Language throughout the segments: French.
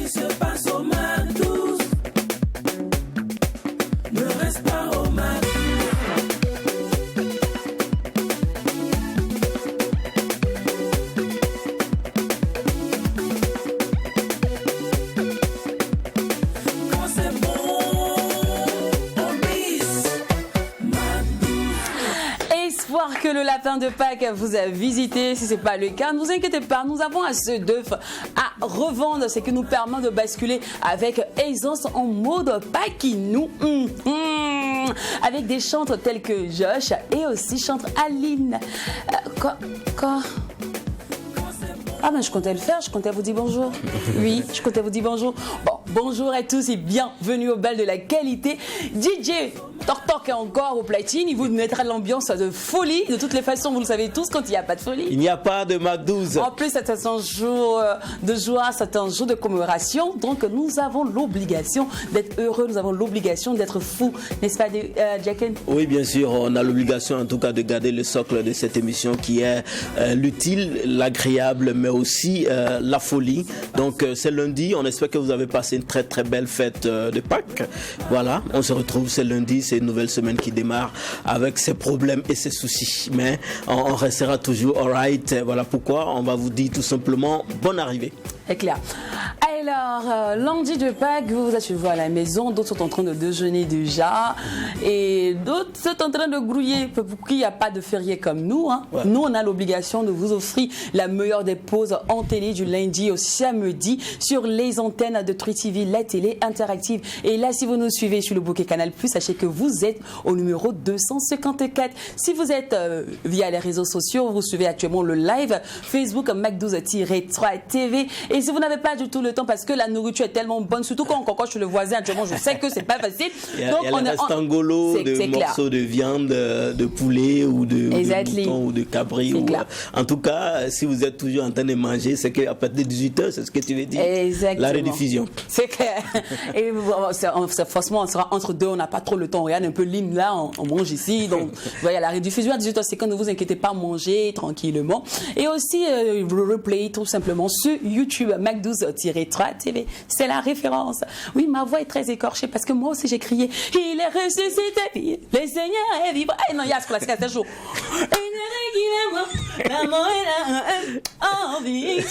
qui se passe au Mac12 ne reste pas au Mac. Quand c'est bon, on bise Mac12. Espoir que le lapin de Pâques vous a visité. Si ce n'est pas le cas, ne vous inquiétez pas, nous avons assez d'œufs à revendre, ce qui nous permet de basculer avec aisance en mode Paquinou. Avec des chantres tels que Josh et aussi chantre Aline. Quoi Ah ben je comptais le faire, je comptais vous dire bonjour. Oui, je comptais vous dire bonjour. Bon, bonjour à tous et bienvenue au bal de la qualité. DJ Tortok est encore au platine, il vous mettra de l'ambiance de folie. De toutes les façons, vous le savez tous, quand il n'y a pas de folie. Il n'y a pas de Mac12. En plus, c'est un jour de joie, c'est un jour de commémoration. Donc, nous avons l'obligation d'être heureux, nous avons l'obligation d'être fous. N'est-ce pas, Jacken? Oui, bien sûr, on a l'obligation en tout cas de garder le socle de cette émission qui est l'utile, l'agréable, mais aussi la folie. Donc, c'est lundi, on espère que vous avez passé une très très belle fête de Pâques. Voilà, on se retrouve ce lundi, c'est une nouvelle semaine qui démarre avec ses problèmes et ses soucis. Mais on restera toujours alright. Voilà pourquoi on va vous dire tout simplement bonne arrivée. C'est clair. Alors, lundi de Pâques, vous êtes chez vous à la maison, d'autres sont en train de déjeuner déjà, et d'autres sont en train de grouiller, pour qui il n'y a pas de férié comme nous. Hein. Ouais. Nous, on a l'obligation de vous offrir la meilleure des pauses en télé du lundi au samedi sur les antennes de True TV, la télé interactive. Et là, si vous nous suivez sur le bouquet Canal+, sachez que vous êtes au numéro 254. Si vous êtes via les réseaux sociaux, vous suivez actuellement le live Facebook Mac12-3 TV. Et si vous n'avez pas du tout le temps, parce que la nourriture est tellement bonne, surtout quand on cocoche chez le voisin actuellement, je sais que c'est pas facile. Donc il y a le restangolo de morceaux de viande, de poulet ou de mouton ou de cabri. En tout cas, si vous êtes toujours en train de manger, c'est qu'à partir de 18h, c'est ce que tu veux dire. Exactement. La rediffusion. C'est clair. Et franchement, on sera entre deux, on n'a pas trop le temps. On regarde un peu l'hymne là, on mange ici. Donc, voilà, la rediffusion à 18h50, ne vous inquiétez pas, mangez tranquillement. Et aussi, le replay tout simplement sur YouTube, Mac12-3 TV. C'est la référence. Oui, ma voix est très écorchée parce que moi aussi j'ai crié il est ressuscité, le Seigneur est vivant. Eh non, il y a ce classique, c'est chaud.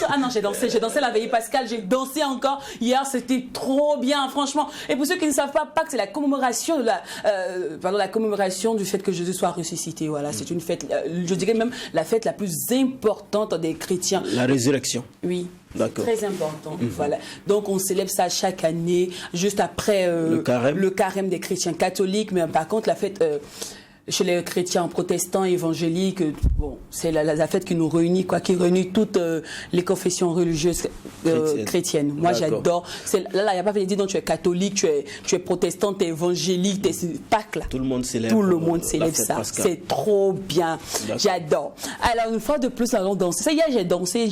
Ah non, j'ai dansé la veille Pascal, j'ai dansé encore hier, c'était trop bien, franchement. Et pour ceux qui ne savent pas, Pâques, c'est la commémoration de la commémoration du fait que Jésus soit ressuscité. Voilà, c'est une fête, je dirais même la fête la plus importante des chrétiens. La résurrection. Oui. Très important. Voilà. Donc on célèbre ça chaque année, juste après le carême des chrétiens catholiques. Mais par contre, la fête chez les chrétiens protestants, évangéliques, bon, c'est la fête qui nous réunit, quoi, qui réunit toutes les confessions religieuses chrétiennes. Moi, j'adore. Là, il n'y a pas de dire donc tu es catholique, tu es protestant, tu es évangélique, c'est Pâques là. Tout le monde célèbre. Tout le monde célèbre ça. C'est trop bien. J'adore. Alors, une fois de plus, allons danser. Ça, hier, j'ai dansé.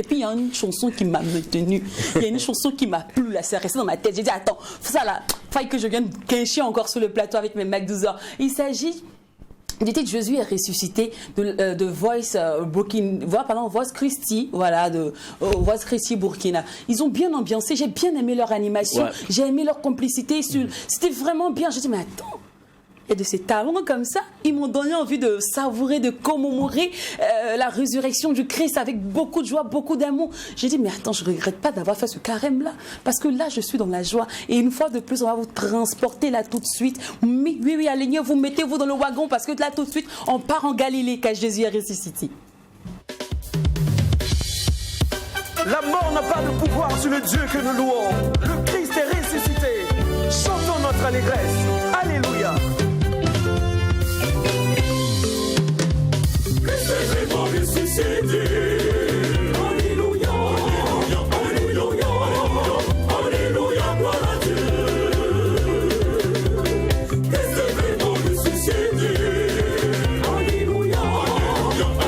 Puis, il y a une chanson qui m'a maintenue. Il y a une chanson qui m'a plu, là. C'est resté dans ma tête. J'ai dit, attends, ça là, faille que je vienne quincher encore sur le plateau avec mes Mac12. Il s'agit du titre Jésus est ressuscité de Voice Voice Christi, voilà, de Voice Christi Burkina. Ils ont bien ambiancé, j'ai bien aimé leur animation, j'ai aimé leur complicité, c'était vraiment bien. Je dis mais attends, et de ces talents comme ça, ils m'ont donné envie de savourer, de commémorer la résurrection du Christ avec beaucoup de joie, beaucoup d'amour. J'ai dit, mais attends, je ne regrette pas d'avoir fait ce carême-là, parce que là, je suis dans la joie. Et une fois de plus, on va vous transporter là tout de suite. Oui, alignez-vous, mettez-vous dans le wagon, parce que là, tout de suite, on part en Galilée, car Jésus est ressuscité. La mort n'a pas de pouvoir sur le Dieu que nous louons. Le Christ est ressuscité. Chantons notre allégresse. Alléluia. Christ est vraiment ressuscité. Alléluia. Alléluia. Alléluia. Gloire à Dieu. Christ est vraiment ressuscité. Alléluia.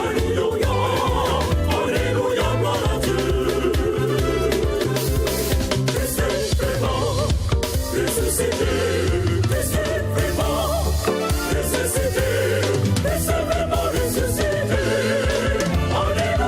Alléluia. Alléluia. Gloire à Dieu. Christ est vraiment ressuscité. Christ est vraiment ressuscité. Christ est vraiment ressuscité. Alléluia.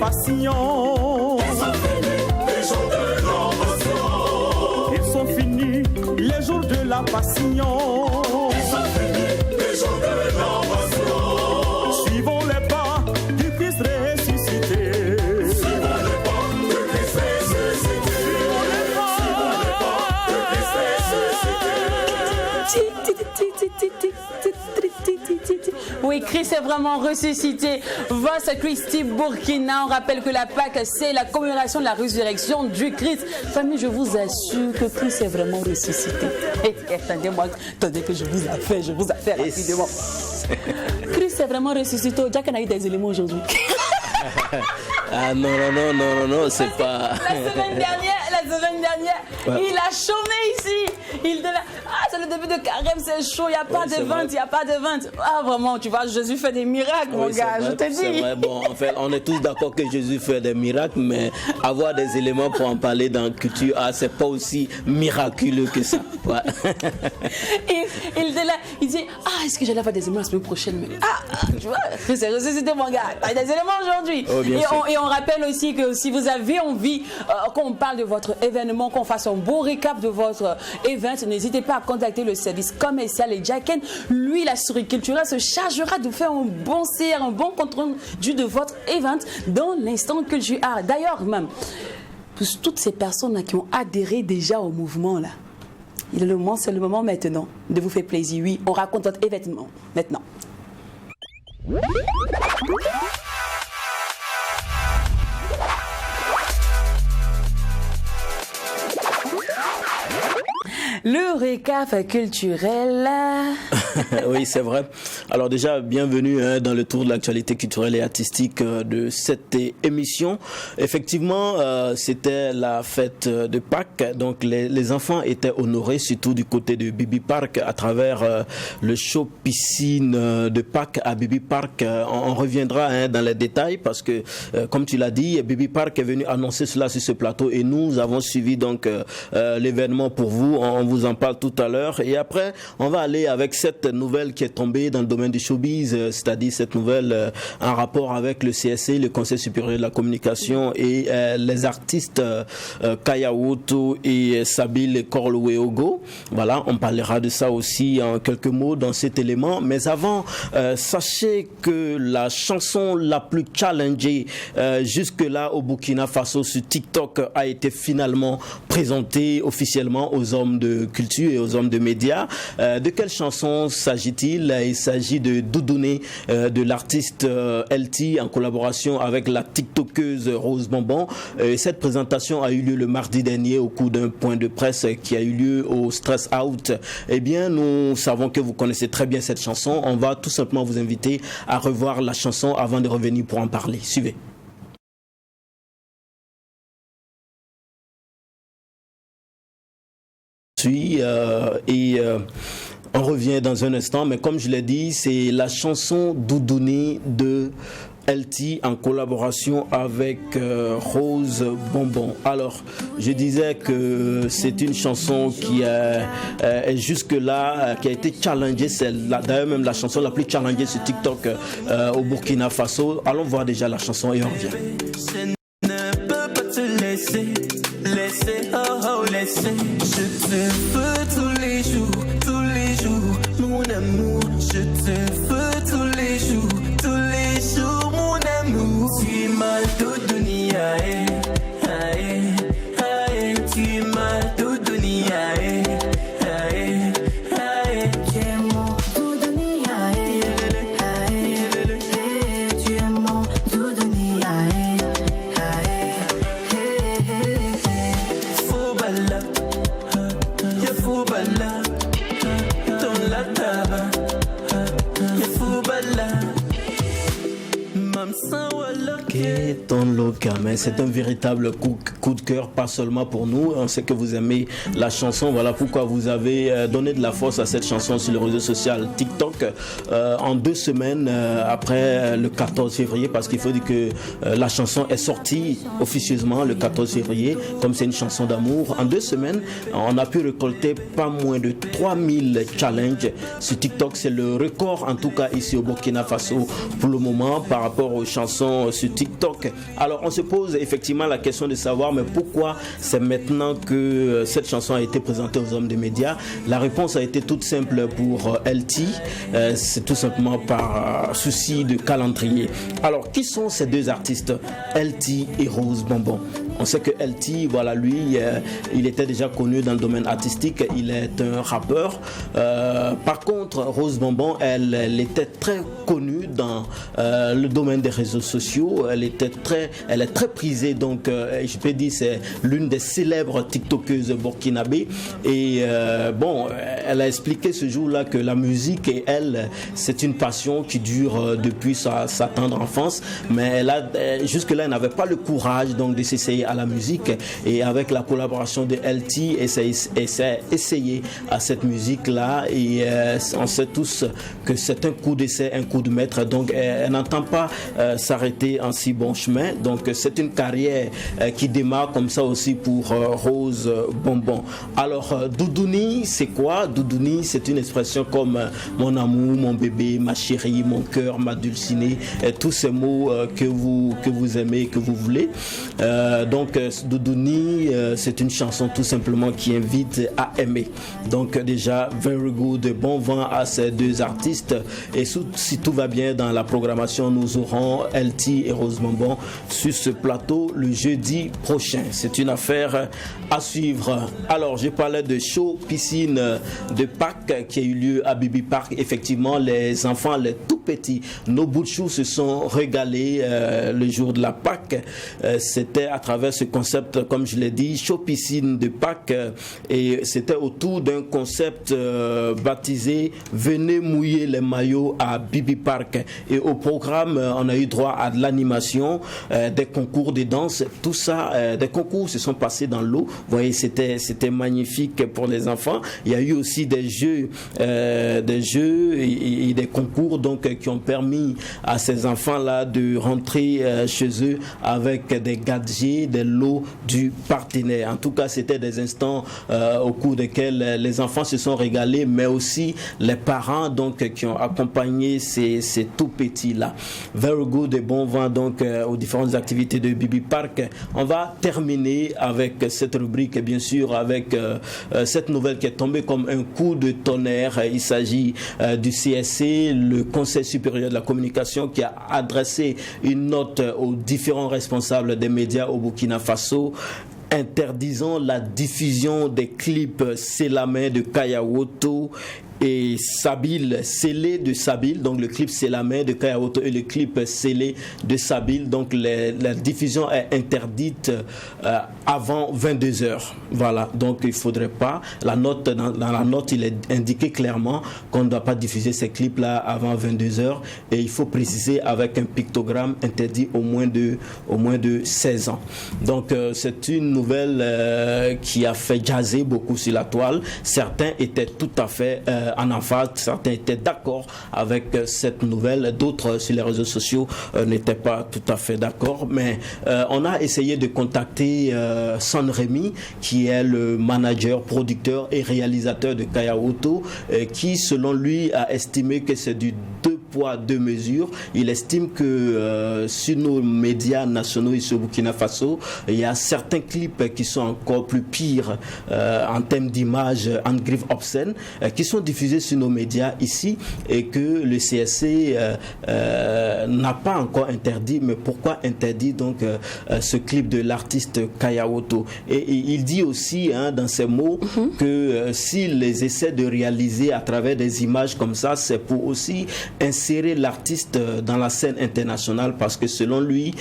passion. Ils sont finis les jours de la passion. Ils sont finis les jours de la passion. Suivons les pas du Christ ressuscité. Suivons les pas de Christ ressuscité. Suivons les pas de Christ ressuscité. Oui, Christ est vraiment ressuscité. Voici Christi Burkina. On rappelle que la Pâque, c'est la commémoration de la résurrection du Christ. Famille, je vous assure que Christ est vraiment ressuscité. Attendez-moi, attendez que je vous appelle rapidement. Christ est vraiment ressuscité. Jack a eu des éléments aujourd'hui. Ah non, c'est pas... La semaine dernière, ouais. Il a chômé ici. C'est le début de carême, c'est chaud, il n'y a pas de vente, Ah vraiment, tu vois, Jésus fait des miracles, mon gars, je te dis. C'est vrai, bon, en fait, on est tous d'accord que Jésus fait des miracles, mais avoir des éléments pour en parler dans la culture, c'est pas aussi miraculeux que ça. Ouais. Il était là, il dit, est-ce que j'allais faire des éléments la semaine prochaine? Mais, tu vois, c'est ressuscité, mon gars, t'as des éléments aujourd'hui. Oh, et on rappelle aussi que si vous avez envie qu'on parle de votre événement, qu'on fasse un beau récap de votre événement, n'hésitez pas à contacter le service commercial et Jacken. Lui, la souris culturelle se chargera de faire un bon CR, un bon compte rendu de votre événement dans l'instant culture. D'ailleurs, même, pour toutes ces personnes qui ont adhéré déjà au mouvement, là, c'est le moment maintenant de vous faire plaisir. Oui, on raconte votre événement maintenant. Le récap culturel. Oui, c'est vrai. Alors déjà, bienvenue dans le tour de l'actualité culturelle et artistique de cette émission. Effectivement, c'était la fête de Pâques. Donc les enfants étaient honorés, surtout du côté de Bibi Park, à travers le show piscine de Pâques à Bibi Park. On reviendra dans les détails parce que, comme tu l'as dit, Bibi Park est venu annoncer cela sur ce plateau et nous avons suivi donc l'événement pour vous. On vous en parle tout à l'heure. Et après, on va aller avec cette nouvelle qui est tombée dans le domaine du showbiz, c'est-à-dire cette nouvelle en rapport avec le CSC, le Conseil supérieur de la communication, et les artistes Kaya Woto et Sabil Korloueogo. Voilà, on parlera de ça aussi en quelques mots dans cet élément. Mais avant, sachez que la chanson la plus challengée jusque-là au Burkina Faso sur TikTok a été finalement présentée officiellement aux hommes de culture et aux hommes de médias. De quelle chanson s'agit-il? Il s'agit de Doudoune de l'artiste LT en collaboration avec la TikTokeuse Rose Bonbon. Cette présentation a eu lieu le mardi dernier au cours d'un point de presse qui a eu lieu au Stress Out. Eh bien, nous savons que vous connaissez très bien cette chanson. On va tout simplement vous inviter à revoir la chanson avant de revenir pour en parler. Suivez. On revient dans un instant, mais comme je l'ai dit, c'est la chanson Doudoune de LT en collaboration avec Rose Bonbon. Alors, je disais que c'est une chanson qui est jusque-là, qui a été challengée. C'est d'ailleurs même la chanson la plus challengée sur TikTok au Burkina Faso. Allons voir déjà la chanson et on revient. Je ne peux pas te laisser, laisser. Je te veux tous les jours, mon amour. Je te veux tous les jours, mon amour. Tu m'as tout donné, tu m'as tout donné, tu es mon tout donné, tu es mon tout donné, Foubala, ton la taba, Foubala, Mamsa Walla. Ton Loca, mais c'est un véritable coup de cœur, pas seulement pour nous. On sait que vous aimez la chanson, voilà pourquoi vous avez donné de la force à cette chanson sur le réseau social TikTok en 2 semaines après le 14 février, parce qu'il faut dire que la chanson est sortie officieusement le 14 février, comme c'est une chanson d'amour. En 2 semaines, on a pu récolter pas moins de 3000 challenges sur TikTok. C'est le record, en tout cas ici au Burkina Faso pour le moment, par rapport rapport aux chansons sur TikTok. Alors on se pose effectivement la question de savoir mais pourquoi c'est maintenant que cette chanson a été présentée aux hommes des médias. La réponse a été toute simple pour LT, c'est tout simplement par souci de calendrier. Alors qui sont ces deux artistes, LT et Rose Bonbon? On sait que LT, voilà, lui, il était déjà connu dans le domaine artistique, il est un rappeur. Par contre, Rose Bonbon, elle était très connue dans le domaine des réseaux sociaux. Elle est très prisée, donc je peux dire c'est l'une des célèbres tiktokeuses burkinabé. Et bon, elle a expliqué ce jour-là que la musique et elle, c'est une passion qui dure depuis sa tendre enfance. Mais jusque-là, elle n'avait pas le courage donc de s'essayer à la musique, et avec la collaboration de LT, elle s'est essayé à cette musique-là, et on sait tous que c'est un coup d'essai, un coup de maître, donc elle n'entend pas s'arrêter en si bon chemin. Donc c'est une carrière qui démarre comme ça aussi pour Rose Bonbon. Alors Doudouni, c'est quoi? Doudouni, c'est une expression comme mon amour, mon bébé, ma chérie, mon cœur, ma dulcinée, tous ces mots que vous aimez, que vous voulez. Donc Doudouni, c'est une chanson tout simplement qui invite à aimer. Donc déjà, very good, bon vent à ces deux artistes, et si tout va bien dans la programmation, nous aurons LT et Rose Bonbon sur ce plateau le jeudi prochain. C'est une affaire à suivre. Alors je parlais de show piscine de Pâques qui a eu lieu à Bibi Park. Effectivement, les enfants, les tout petits, nos bouts de chou se sont régalés le jour de la Pâques. C'était à travers ce concept, comme je l'ai dit, show piscine de Pâques, et c'était autour d'un concept baptisé Venez mouiller les maillots à Bibi Park. Et au programme, on a eu droit à de l'animation, des concours de danse, tout ça, des concours se sont passés dans l'eau. Vous voyez, c'était magnifique pour les enfants. Il y a eu aussi des jeux et des concours donc qui ont permis à ces enfants-là de rentrer chez eux avec des gadgets, des lots du partenaire. En tout cas, c'était des instants au cours desquels les enfants se sont régalés, mais aussi les parents donc qui ont accompagné ces tout petits-là. Very good et bon vent donc aux différentes activités de Bibi Park. On va terminer avec cette rubrique, bien sûr, avec cette nouvelle qui est tombée comme un coup de tonnerre. Il s'agit du CSC, le Conseil supérieur de la communication, qui a adressé une note aux différents responsables des médias au Burkina Faso, interdisant la diffusion des clips C'est la main de Kayawoto et Sabil, scellé de Sabil, donc le clip C'est la main de Kayawoto et le clip scellé de Sabil, donc la diffusion est interdite avant 22h. Voilà, donc il ne faudrait pas, dans la note il est indiqué clairement qu'on ne doit pas diffuser ces clips là avant 22h, et il faut préciser avec un pictogramme interdit au moins de 16 ans. Donc c'est une nouvelle qui a fait jaser beaucoup sur la toile. Certains étaient tout à fait en emphase, certains étaient d'accord avec cette nouvelle, d'autres sur les réseaux sociaux n'étaient pas tout à fait d'accord, mais on a essayé de contacter Son Rémy, qui est le manager, producteur et réalisateur de Kayawoto, qui selon lui a estimé que c'est du 2 poids, 2 mesures. Il estime que sur nos médias nationaux ici au Burkina Faso, il y a certains clips qui sont encore plus pires en termes d'image, en griffe obscène, qui sont diffusés sur nos médias ici, et que le CSC n'a pas encore interdit. Mais pourquoi interdit donc ce clip de l'artiste Kayawoto? Et il dit aussi dans ses mots que s'il les essaie de réaliser à travers des images comme ça, c'est pour aussi insérer l'artiste dans la scène internationale, parce que selon lui,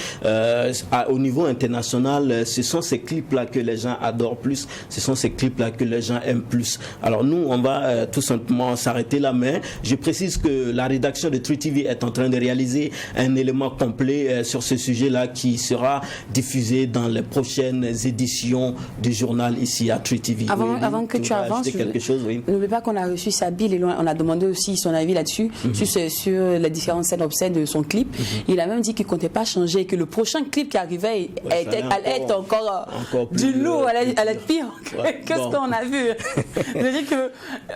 au niveau international, ce sont ces clips-là que les gens adorent plus, ce sont ces clips-là que les gens aiment plus. Alors nous, on va tout simplement s'arrêter là, mais je précise que la rédaction de Tree TV est en train de réaliser un élément complet sur ce sujet-là qui sera diffusé dans les prochaines éditions du journal ici à Tree TV. Avant que tu avances, quelque chose, oui. N'oublie pas qu'on a reçu Sabil et on a demandé aussi son avis là-dessus, sur sur les différentes scènes obscènes de son clip. Il a même dit qu'il ne comptait pas changer et que le prochain clip qui arrivait allait être encore du lourd, allait être pire que ce qu'on a vu. C'est-à-dire que,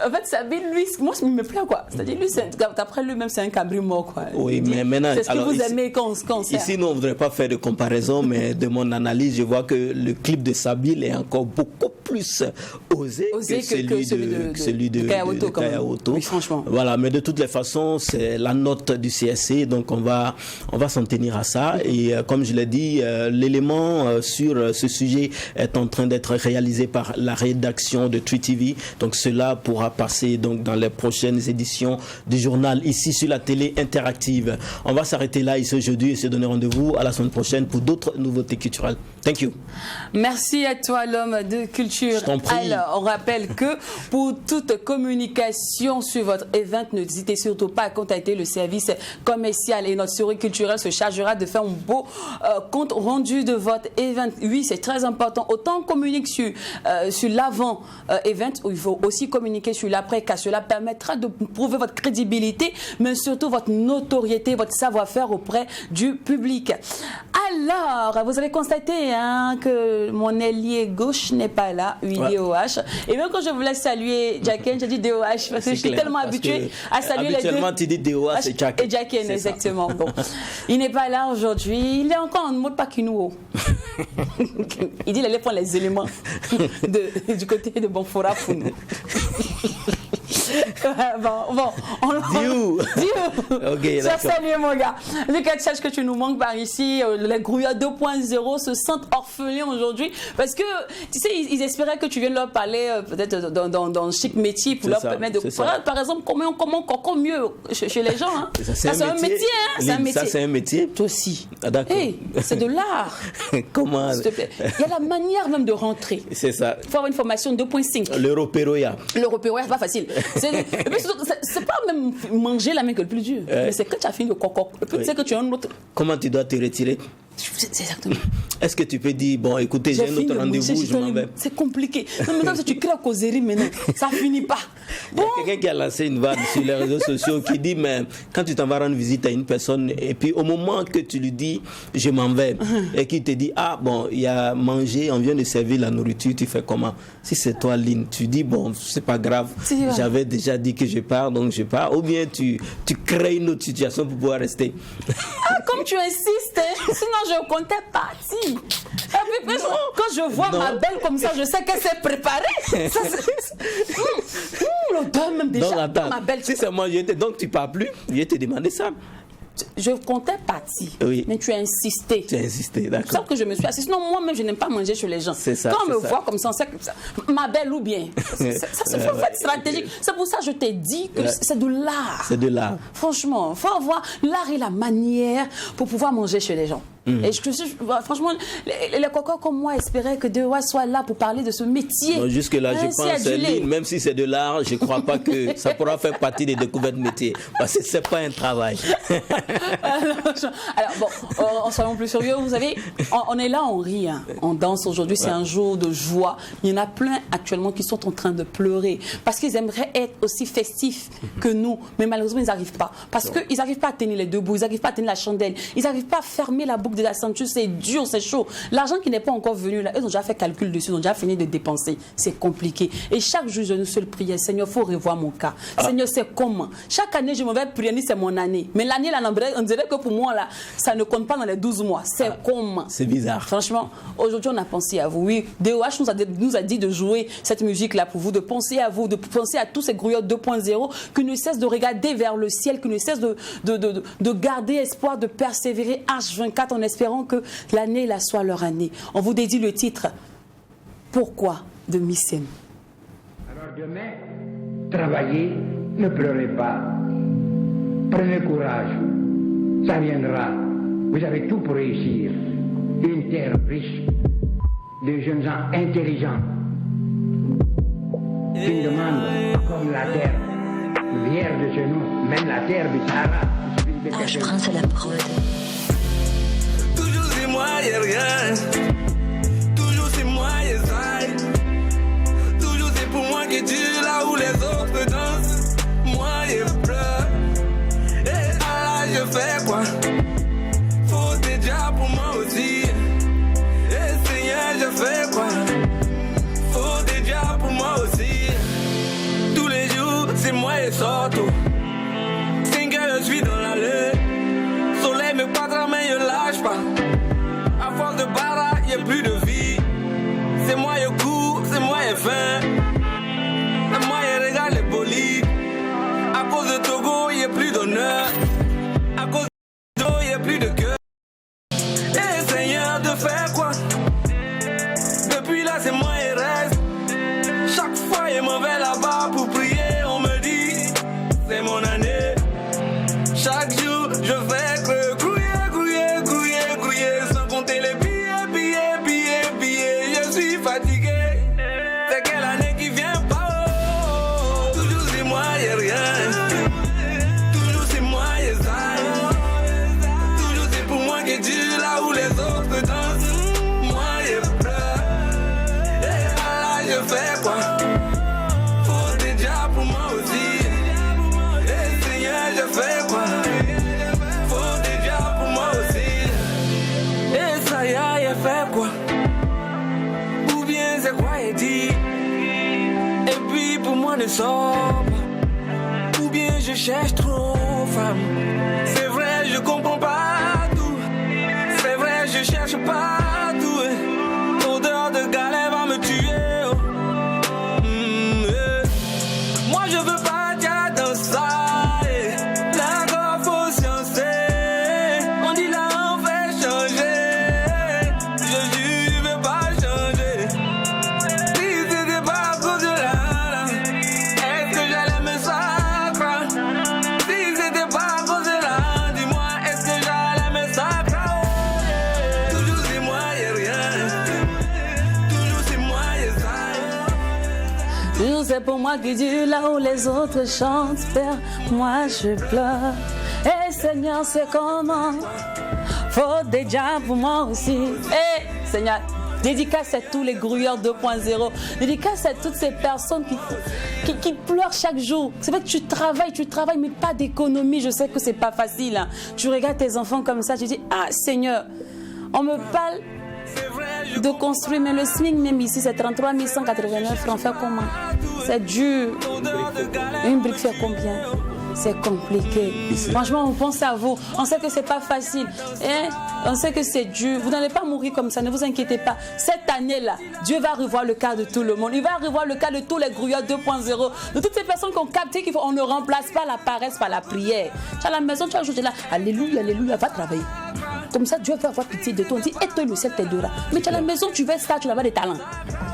en fait, Sabine, lui, moi, ça me plaît, quoi. C'est-à-dire, lui, d'après lui-même, c'est un cabri mort, quoi. Oui, mais maintenant, c'est ce que vous aimez quand on sert. Ici, nous, on ne voudrait pas faire de comparaison, mais de mon analyse, je vois que le clip de Sabine est encore beaucoup plus osé que celui de Kayaoto. Oui, franchement. Voilà, mais de toutes les façons, c'est la note du CSC, donc on va s'en tenir à ça. Et comme je l'ai dit, l'élément sur ce sujet est en train d'être réalisé par la rédaction de Tree TV. Donc cela pourra passer donc dans les prochaines éditions du journal ici sur la télé interactive. On va s'arrêter là ici aujourd'hui et se donner rendez-vous à la semaine prochaine pour d'autres nouveautés culturelles. Thank you. Merci à toi, l'homme de culture. Alors, on rappelle que pour toute communication sur votre event, n'hésitez surtout pas à contacter le service commercial et notre souris culturelle se chargera de faire un beau compte rendu de votre event. Oui, c'est très important. Autant on communique sur l'avant-event, il faut aussi communiquer sur l'après, car cela permettra de prouver votre crédibilité, mais surtout votre notoriété, votre savoir-faire auprès du public. Alors, vous avez constaté que mon ailier gauche n'est pas là, DOH. Et même quand je voulais saluer Jacken, j'ai dit DOH parce que je suis tellement habituée à saluer les deux. Habituellement, tu dis DOH et Jacken. Et Jacken, exactement. Bon. Il n'est pas là aujourd'hui. Il est encore en mode Pakinuo. Il dit qu'il allait prendre les éléments du côté de Bonfora Founou. Dieu. Ok, salut mon gars. Le cas de sache que tu nous manques par ici. Les grouillards 2.0 se sentent orphelins aujourd'hui parce que, tu sais, ils espéraient que tu viennes leur parler peut-être dans chic métier pour leur permettre de parler, par exemple, comment encore mieux chez les gens. Hein. Ça, c'est un métier. C'est un métier. Ça, c'est un métier. Toi aussi. Ah, d'accord. Hey, c'est de l'art. Comment? S'il te plaît. Il y a la manière même de rentrer. C'est ça. Il faut avoir une formation 2.5. L'européroya. L'européroya, c'est pas facile. C'est pas même manger la main que le plus dur. Mais c'est quand tu as fini le coco. Et puis tu sais que tu as un autre. Comment tu dois te retirer? C'est exactement. Est-ce que tu peux dire, bon, écoutez, j'ai un autre rendez-vous, je m'en vais? C'est compliqué. Non, mais si tu crées la causerie maintenant, ça finit pas. Bon. Il y a quelqu'un qui a lancé une vanne sur les réseaux sociaux qui dit, mais quand tu t'en vas rendre visite à une personne, et puis au moment que tu lui dis, je m'en vais, et qu'il te dit, ah bon, il y a mangé, on vient de servir la nourriture, tu fais comment? Si c'est toi, Lynn, tu dis, bon, c'est pas grave, j'avais déjà dit que je pars, donc je pars. Ou bien tu crées une autre situation pour pouvoir rester. Ah, comme tu insistes, sinon je comptais partir. Quand je vois ma belle comme ça, je sais qu'elle s'est préparée. L'odeur même déjà. Donc, attends, ma belle. Si c'est moi, donc tu pars plus, je vais te demander ça. Je comptais partir, mais tu as insisté. Tu as insisté, d'accord. C'est ça que je me suis assise. Sinon, moi-même, je n'aime pas manger chez les gens. C'est ça. Quand on me voit comme ça, on sait que ma belle ou bien. Ça, c'est en fait stratégique. C'est pour ça que je t'ai dit que c'est de l'art. C'est de l'art. Franchement, il faut avoir l'art et la manière pour pouvoir manger chez les gens. Et franchement, les cocos comme moi espéraient que DOH soit là pour parler de ce métier. Jusque-là, je pense, Lynn, même si c'est de l'art, je ne crois pas que ça pourra faire partie des découvertes métiers. Parce que ce n'est pas un travail. Alors, bon, soyons plus sérieux. Vous savez, on est là, on rit, hein. On danse aujourd'hui, c'est un jour de joie. Il y en a plein actuellement qui sont en train de pleurer parce qu'ils aimeraient être aussi festifs que nous. Mais malheureusement, ils n'arrivent pas. Parce qu'ils n'arrivent pas à tenir les deux bouts, ils n'arrivent pas à tenir la chandelle, ils n'arrivent pas à fermer la boucle de la ceinture, c'est dur, c'est chaud. L'argent qui n'est pas encore venu, là, ils ont déjà fait calcul dessus, ils ont déjà fini de dépenser. C'est compliqué. Et chaque jour, je ne seule prière, Seigneur, il faut revoir mon cas. Seigneur, c'est comment? Chaque année, je me vais prier, c'est mon année. Mais l'année, là, on dirait que pour moi, là, ça ne compte pas dans les 12 mois. C'est comment? C'est bizarre. Franchement, aujourd'hui, on a pensé à vous. Oui, DOH nous a dit de jouer cette musique-là pour vous, de penser à vous, de penser à tous ces grouillards 2.0 qui ne cessent de regarder vers le ciel, qui ne cessent de garder espoir, de persévérer H24 en espérant que l'année là soit leur année. On vous dédie le titre Pourquoi de Missem. Alors demain, travaillez, ne pleurez pas. Prenez courage, ça viendra. Vous avez tout pour réussir. Une terre riche, de jeunes gens intelligents. Une demande comme la terre, vierge de chez nous, même la terre du Sahara. Je prends à la prod. Toujours c'est moi, y'a rien. Toujours c'est moi, y'a ça. Toujours c'est pour moi que tu là où les autres dansent. Moi, y'a pleure. les sortes. 5 heures, je suis dans l'allée. Soleil me patra, mais je lâche pas. À force de bara, y a plus de vie. C'est moi, je cours, c'est moi, je faim. C'est moi, je regarde les bolides. À cause de Togo, y a plus d'honneur. À cause de Togo, y a plus de cœur. Et Seigneur, de faire quoi? Depuis là, c'est moi, et reste. Chaque fois, je m'en vais là-bas pour prier. On me dit, c'est mon année. Chaque jour, je fais que grouiller, sans compter les billets. Je suis fatigué. C'est quelle année qui vient pas? Oh, toujours c'est moi, y'a rien. Toujours c'est moi, y'a ça. Toujours c'est pour moi que Dieu là où les autres dansent. Moi, je pleure. Et là, je fais quoi? Faut déjà pour moi aussi. Et Seigneur, je fais quoi? Faut déjà pour moi aussi. Et ça y est, je fais quoi? Ou bien c'est quoi il dit? Et puis pour moi ne sort pas. Ou bien je cherche trop femme. C'est vrai, je comprends pas tout. C'est vrai, je cherche pas tout. Odeur de galère va me tuer. Oh. Moi je veux pas dire dans ça. Là faut sciencer. On dit là on fait changer. Je jure je veux pas changer. Si c'était pas à cause de là, est-ce que j'allais me sacrer? Si c'était pas à cause de là, dis-moi, est-ce que j'allais me sacrer? Toujours c'est moi, y'a rien. Toujours c'est moi, y'a ça. Toujours c'est pour moi qui dis là où les autres chantent, Père, moi je pleure. Et Seigneur, c'est comment? Faut déjà pour moi aussi. Et Seigneur, dédicace à tous les grouilleurs 2.0. Dédicace à toutes ces personnes qui pleurent chaque jour. C'est vrai que tu travailles, mais pas d'économie. Je sais que c'est pas facile. Hein. Tu regardes tes enfants comme ça, tu dis, ah Seigneur, on me parle de construire, mais le SMIC même ici, c'est 33 189 francs. Faire comment? C'est dur. Une brique fait combien? C'est compliqué. Franchement, on pense à vous. On sait que c'est pas facile. Hein? On sait que c'est dur. Vous n'allez pas mourir comme ça. Ne vous inquiétez pas. Cette année-là, Dieu va revoir le cas de tout le monde. Il va revoir le cas de tous les grouilleurs 2.0. De toutes ces personnes qui ont capté qu'on ne remplace pas la paresse par la prière. Tu as la maison, tu as ajouté là. Alléluia, alléluia, va travailler. Comme ça, Dieu va avoir pitié de toi. On dit, aide-toi le ciel, tes deux là. Mais tu as la maison, tu veux être star, tu n'as pas de talent.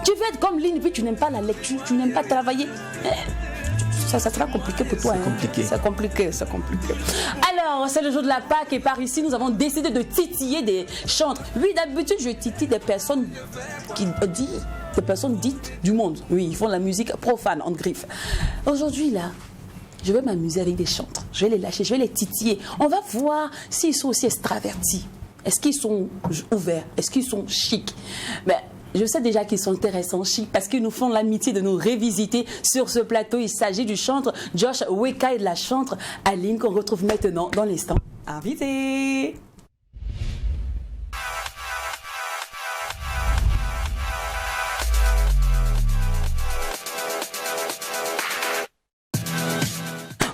Tu veux être comme Lynn, puis tu n'aimes pas la lecture, tu n'aimes pas travailler. Ça sera compliqué pour toi. C'est compliqué. Alors, c'est le jour de la Pâque et par ici, nous avons décidé de titiller des chantres. Oui, d'habitude, je titille des personnes dites du monde. Oui, ils font la musique profane, en griffe. Aujourd'hui, là, je vais m'amuser avec des chantres. Je vais les lâcher, je vais les titiller. On va voir s'ils sont aussi extravertis. Est-ce qu'ils sont ouverts? Est-ce qu'ils sont chics? Je sais déjà qu'ils sont intéressants, chics, parce qu'ils nous font l'amitié de nous révisiter sur ce plateau. Il s'agit du chantre Josh Weka et de la chantre Aline qu'on retrouve maintenant dans l'instant invité.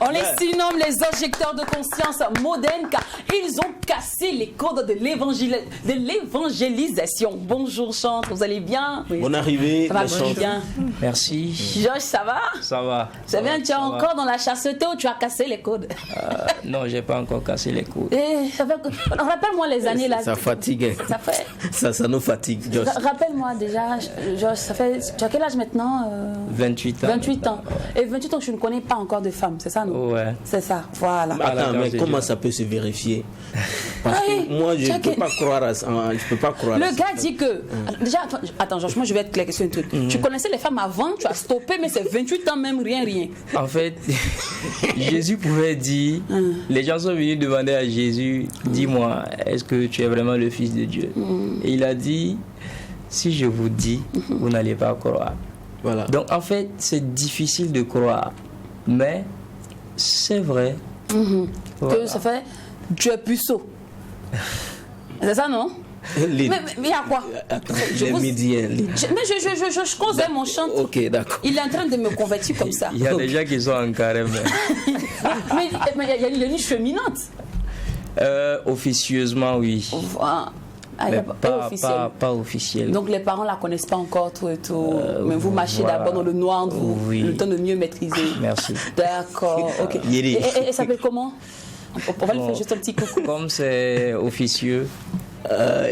On les surnomme les injecteurs de conscience modernes car ils ont cassé les codes de l'évangélisation. Bonjour chantre, vous allez bien? Oui. Bonne arrivée. Ça va bien. Merci. Josh, ça va? Ça va. Ça va, tu es encore dans la chasteté ou tu as cassé les codes? Non, j'ai pas encore cassé les codes. Rappelle-moi les années là. Ça fatigue. Ça nous fatigue, Josh. Rappelle-moi déjà, Josh, tu as quel âge maintenant? 28 ans. 28 ans. Et 28 ans, je ne connais pas encore de femme, c'est ça, non? Ouais. C'est ça, voilà. Attends, mais comment ça peut se vérifier? Parce que moi, je ne peux pas croire à ça. Le gars dit que... Déjà, attends, Georges, moi je vais être clair sur un truc. Tu connaissais les femmes avant, tu as stoppé, mais c'est 28 ans même, rien. En fait, Jésus pouvait dire... Les gens sont venus demander à Jésus, dis-moi, est-ce que tu es vraiment le Fils de Dieu? Et il a dit, si je vous dis, vous n'allez pas croire. Voilà. Donc en fait, c'est difficile de croire. Mais c'est vrai. Voilà. Que ça fait, tu es puceau. C'est ça, non? Mais il y a quoi? Attends, Je les vous- médias. Mais je conseille mon chant. Ok, d'accord. Il est en train de me convertir comme ça. Il y a des gens qui sont en carême. Mais il y a une cheminante. Officieusement, oui. Ah, il y Mais a pas officiel. pas officiel. Donc les parents la connaissent pas encore, tout et tout. Mais vous marchez voilà. d'abord dans le noir, vous, Oui. le temps de mieux maîtriser. Merci. D'accord, ok. Yeri. Et ça s'appelle comment? On va lui faire juste un petit coucou. Comme c'est officieux,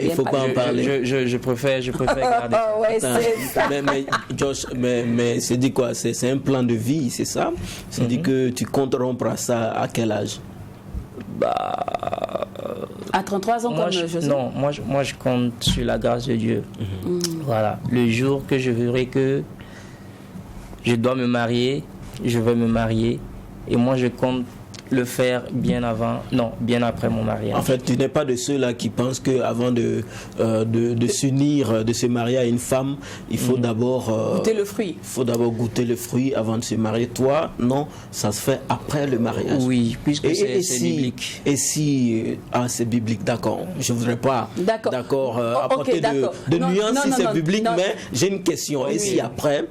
Il faut pas en parler. je préfère garder ça. Ah ouais, Attends, c'est ça. mais Josh, mais c'est dit quoi? C'est un plan de vie, c'est ça? C'est dit que tu comptes rompre ça à quel âge? À 33 ans, comme Joseph. Non, moi je compte sur la grâce de Dieu. Voilà. Le jour que je verrai que je dois me marier, je vais me marier. Et moi je compte le faire bien après mon mariage. En fait, tu n'es pas de ceux-là qui pensent qu'avant de s'unir, de se marier à une femme, il faut d'abord Goûter le fruit. il faut d'abord goûter le fruit avant de se marier. Toi, non, ça se fait après le mariage. Oui, puisque c'est biblique. Et si c'est biblique, d'accord. Je voudrais pas D'accord. apporter d'accord. de Non, nuances non, si non, c'est non, biblique, non. mais j'ai une question. Et Oui. si après,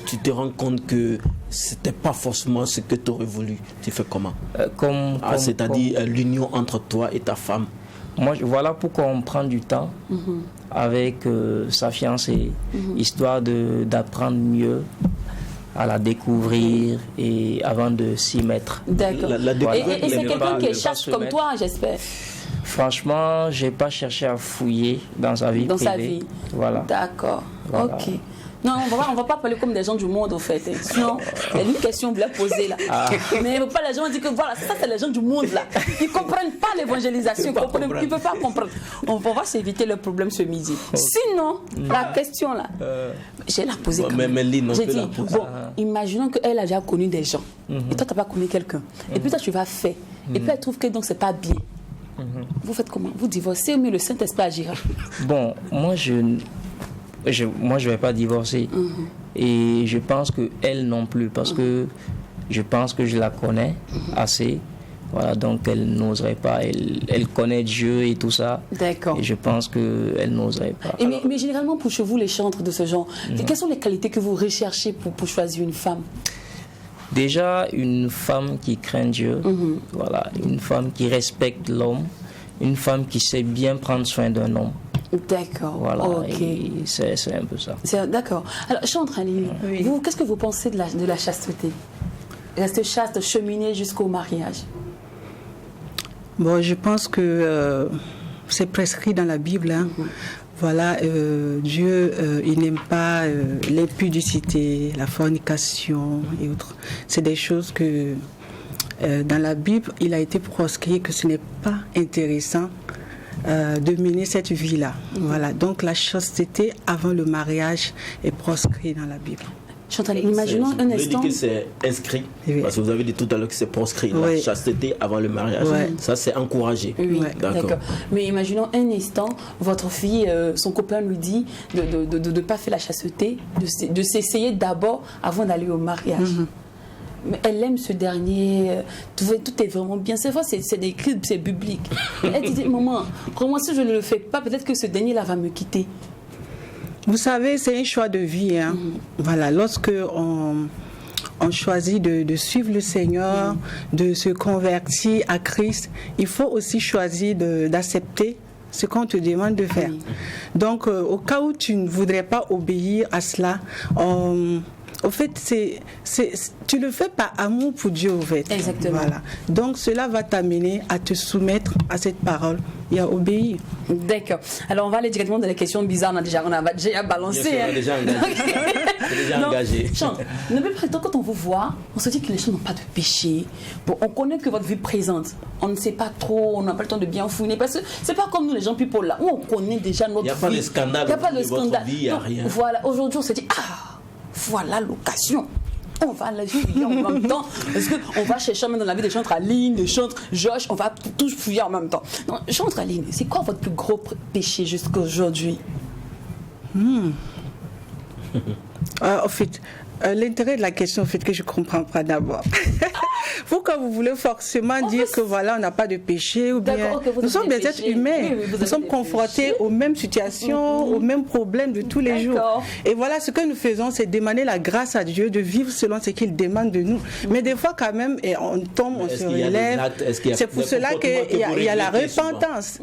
tu te rends compte que c'était pas forcément ce que tu aurais voulu, tu fais comment? C'est-à-dire l'union entre toi et ta femme. Voilà pourquoi on prend du temps avec sa fiancée, histoire d'apprendre mieux à la découvrir et avant de s'y mettre. D'accord. La découverte, Et c'est ne quelqu'un pas- qui est ne pas chaste se comme mettre. toi, j'espère. Franchement, j'ai pas cherché à fouiller dans sa vie Dans privée. sa vie. Voilà. D'accord. Voilà. Ok. Non, on va pas parler comme des gens du monde, au fait. Sinon, il y a une question de la poser là. Mais il ne faut pas les gens dire que voilà, ça c'est les gens du monde là. Ils ne comprennent pas l'évangélisation, ils ne peuvent pas comprendre. On va s'éviter le problème ce midi. Sinon, la question là, je vais la poser quand même. Mais Lynn, on J'ai peut dit, la poser. bon, imaginons qu'elle a déjà connu des gens. Et toi, tu n'as pas connu quelqu'un. Et puis toi, tu vas faire. Et puis elle trouve que donc c'est pas bien. Vous faites comment? Vous divorcez, mais le Saint-Esprit agira. Bon, moi je vais pas divorcer. Et je pense que elle non plus, parce que je pense que je la connais assez. Voilà, donc elle n'oserait pas. Elle connaît Dieu et tout ça. D'accord. Et je pense qu'elle n'oserait pas. Mais généralement, pour chez vous, les chantres de ce genre, quelles sont les qualités que vous recherchez pour choisir une femme? Déjà, une femme qui craint Dieu, voilà, une femme qui respecte l'homme, une femme qui sait bien prendre soin d'un homme. D'accord. Voilà, Ok. et c'est un peu ça. D'accord. Alors, Chantre Aline, vous, qu'est-ce que vous pensez de la chasteté? Rester chaste, cheminer jusqu'au mariage? Bon, je pense que c'est prescrit dans la Bible. Hein. Voilà, Dieu, il n'aime pas l'impudicité, la fornication et autres. C'est des choses que, dans la Bible, il a été proscrit que ce n'est pas intéressant de mener cette vie-là. Voilà, donc la chasteté avant le mariage est proscrite dans la Bible. Chantal, imaginons un Vous instant. dites que c'est inscrit, Oui. parce que vous avez dit tout à l'heure que c'est proscrit, la Oui. chasteté avant le mariage. Ouais. Ça, c'est encouragé. Oui, Ouais. d'accord. Mais imaginons un instant, votre fille, son copain lui dit de ne pas faire la chasteté, de s'essayer d'abord avant d'aller au mariage. Mais elle aime ce dernier, tout est vraiment bien. C'est vrai, c'est écrit, c'est biblique. Elle dit, maman, comment si je ne le fais pas, peut-être que ce dernier-là va me quitter. Vous savez, c'est un choix de vie. Hein. Voilà, lorsque on choisit de suivre le Seigneur, de se convertir à Christ, il faut aussi choisir d'accepter ce qu'on te demande de faire. Donc, au cas où tu ne voudrais pas obéir à cela, au fait, tu le fais par amour pour Dieu, au fait. Exactement. Voilà. Donc, cela va t'amener à te soumettre à cette parole et à obéir. D'accord. Alors, on va aller directement dans les questions bizarres. On a déjà balancé. Bien sûr, on a déjà engagé. C'est déjà engagé. Chante. Ne peut pas, quand on vous voit, on se dit que les gens n'ont pas de péché. Bon, on connaît que votre vie présente. On ne sait pas trop, on n'a pas le temps de bien fouiner. Parce que c'est pas comme nous, les gens people là, où on connaît déjà notre vie. Il n'y a pas de scandale. Il n'y a pas de votre scandale. vie, il n'y a Donc, rien. voilà, aujourd'hui, on se dit, voilà l'occasion. On va la fouiller en même temps. Parce qu'on va chercher même dans la vie des chantres Aline, des chantres Josh, on va tous fouiller en même temps. Donc, chantre Aline, c'est quoi votre plus gros péché jusqu'à aujourd'hui? En fait, l'intérêt de la question, en fait, que je ne comprends pas d'abord. Pourquoi vous voulez forcément dire que voilà, on n'a pas de péché ou bien... Nous sommes des êtres humains. Nous sommes confrontés aux mêmes situations, aux mêmes problèmes de tous les jours. Et voilà, ce que nous faisons, c'est demander la grâce à Dieu de vivre selon ce qu'il demande de nous. Mais des fois, quand même, on tombe, on se relève. C'est pour cela qu'il y a la repentance.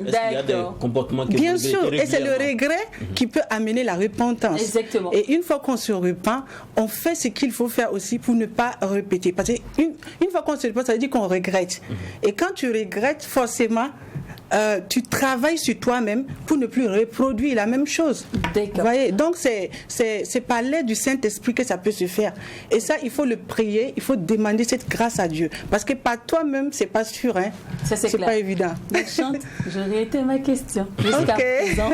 Bien sûr, et c'est le regret qui peut amener la repentance. Exactement. Et une fois qu'on se repent, on fait ce qu'il faut faire aussi pour ne pas répéter. Parce qu'une fois qu'on se repent, ça veut dire qu'on regrette. Et quand tu regrettes, forcément, tu travailles sur toi-même pour ne plus reproduire la même chose. Vous voyez? Donc c'est par l'aide du Saint-Esprit que ça peut se faire. Et ça, il faut le prier, il faut demander cette grâce à Dieu. Parce que par toi-même, c'est pas sûr. Hein? Ça, c'est pas évident. Donc, Chante, j'aurais été ma question. Jusqu'à présent,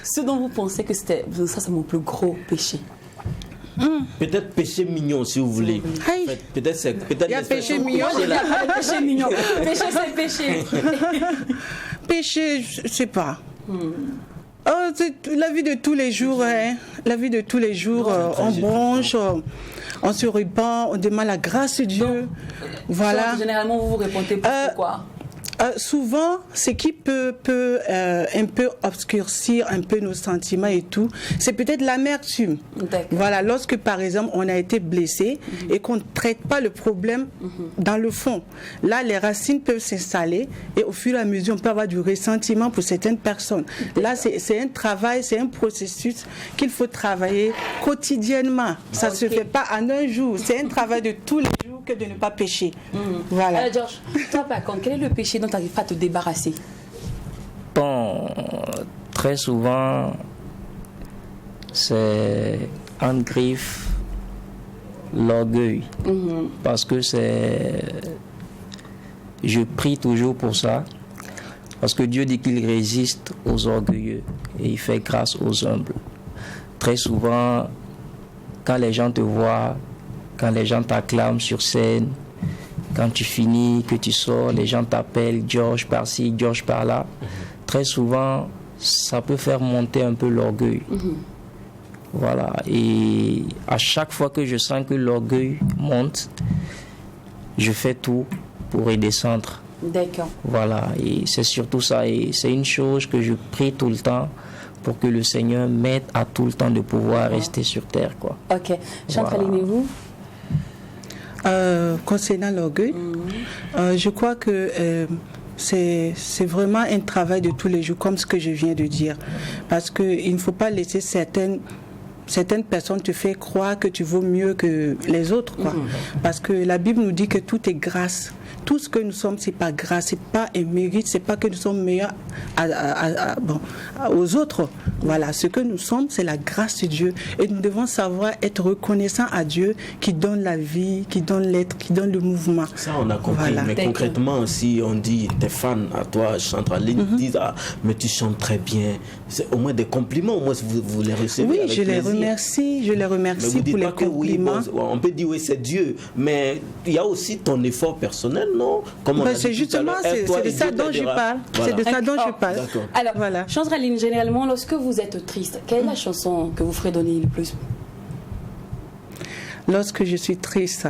ce dont vous pensez que c'était, ça c'est mon plus gros péché. Peut-être péché mignon, si vous voulez. Peut-être il y a péché mignon. Péché mignon. Péché, c'est péché. Péché, je sais pas. C'est la vie de tous les jours. Hein. La vie de tous les jours, on bronche, on se repent, on demande la grâce de Dieu. Donc, voilà. Généralement, vous répondez pourquoi? Souvent, ce qui peut un peu obscurcir un peu nos sentiments et tout, c'est peut-être l'amertume. Voilà, lorsque par exemple on a été blessé et qu'on ne traite pas le problème dans le fond, là les racines peuvent s'installer et au fur et à mesure on peut avoir du ressentiment pour certaines personnes. Là c'est un travail, c'est un processus qu'il faut travailler quotidiennement. Ça ne se fait pas en un jour, c'est un travail de tous les jours que de ne pas pécher. Voilà. Alors Georges, toi par contre, quel est le péché dont tu n'arrives pas à te débarrasser? Bon, très souvent, c'est en griffe l'orgueil. Parce que je prie toujours pour ça. Parce que Dieu dit qu'il résiste aux orgueilleux et il fait grâce aux humbles. Très souvent, quand les gens te voient, quand les gens t'acclament sur scène, quand tu finis, que tu sors, les gens t'appellent Georges par-ci, Georges par-là. Très souvent, ça peut faire monter un peu l'orgueil. Voilà. Et à chaque fois que je sens que l'orgueil monte, je fais tout pour redescendre. D'accord. Voilà. Et c'est surtout ça. Et c'est une chose que je prie tout le temps pour que le Seigneur m'aide à tout le temps de pouvoir rester sur terre, quoi. Ok. Chantaline, et vous? Concernant l'orgueil, je crois que c'est vraiment un travail de tous les jours, comme ce que je viens de dire. Parce qu'il ne faut pas laisser certaines personnes te faire croire que tu vaux mieux que les autres, quoi. Parce que la Bible nous dit que tout est grâce. Tout ce que nous sommes, c'est pas grâce, c'est pas un mérite, c'est pas que nous sommes meilleurs aux autres. Voilà, ce que nous sommes, c'est la grâce de Dieu. Et nous devons savoir être reconnaissants à Dieu qui donne la vie, qui donne l'être, qui donne le mouvement. Ça, on a compris. Voilà. Mais concrètement, si on dit, tes fans à toi, Chantaline, disent, ah, mais tu chantes très bien. C'est au moins des compliments, au moins vous les recevez. Oui, avec je les plaisir. remercie pour les compliments. Oui, on peut dire, oui, c'est Dieu. Mais il y a aussi ton effort personnel, non? C'est justement, c'est de ça dont je parle. Voilà. C'est de ça dont je parle. Alors, voilà. Chantaline, généralement, lorsque vous êtes triste, quelle est la chanson que vous fredonnez le plus? Lorsque je suis triste,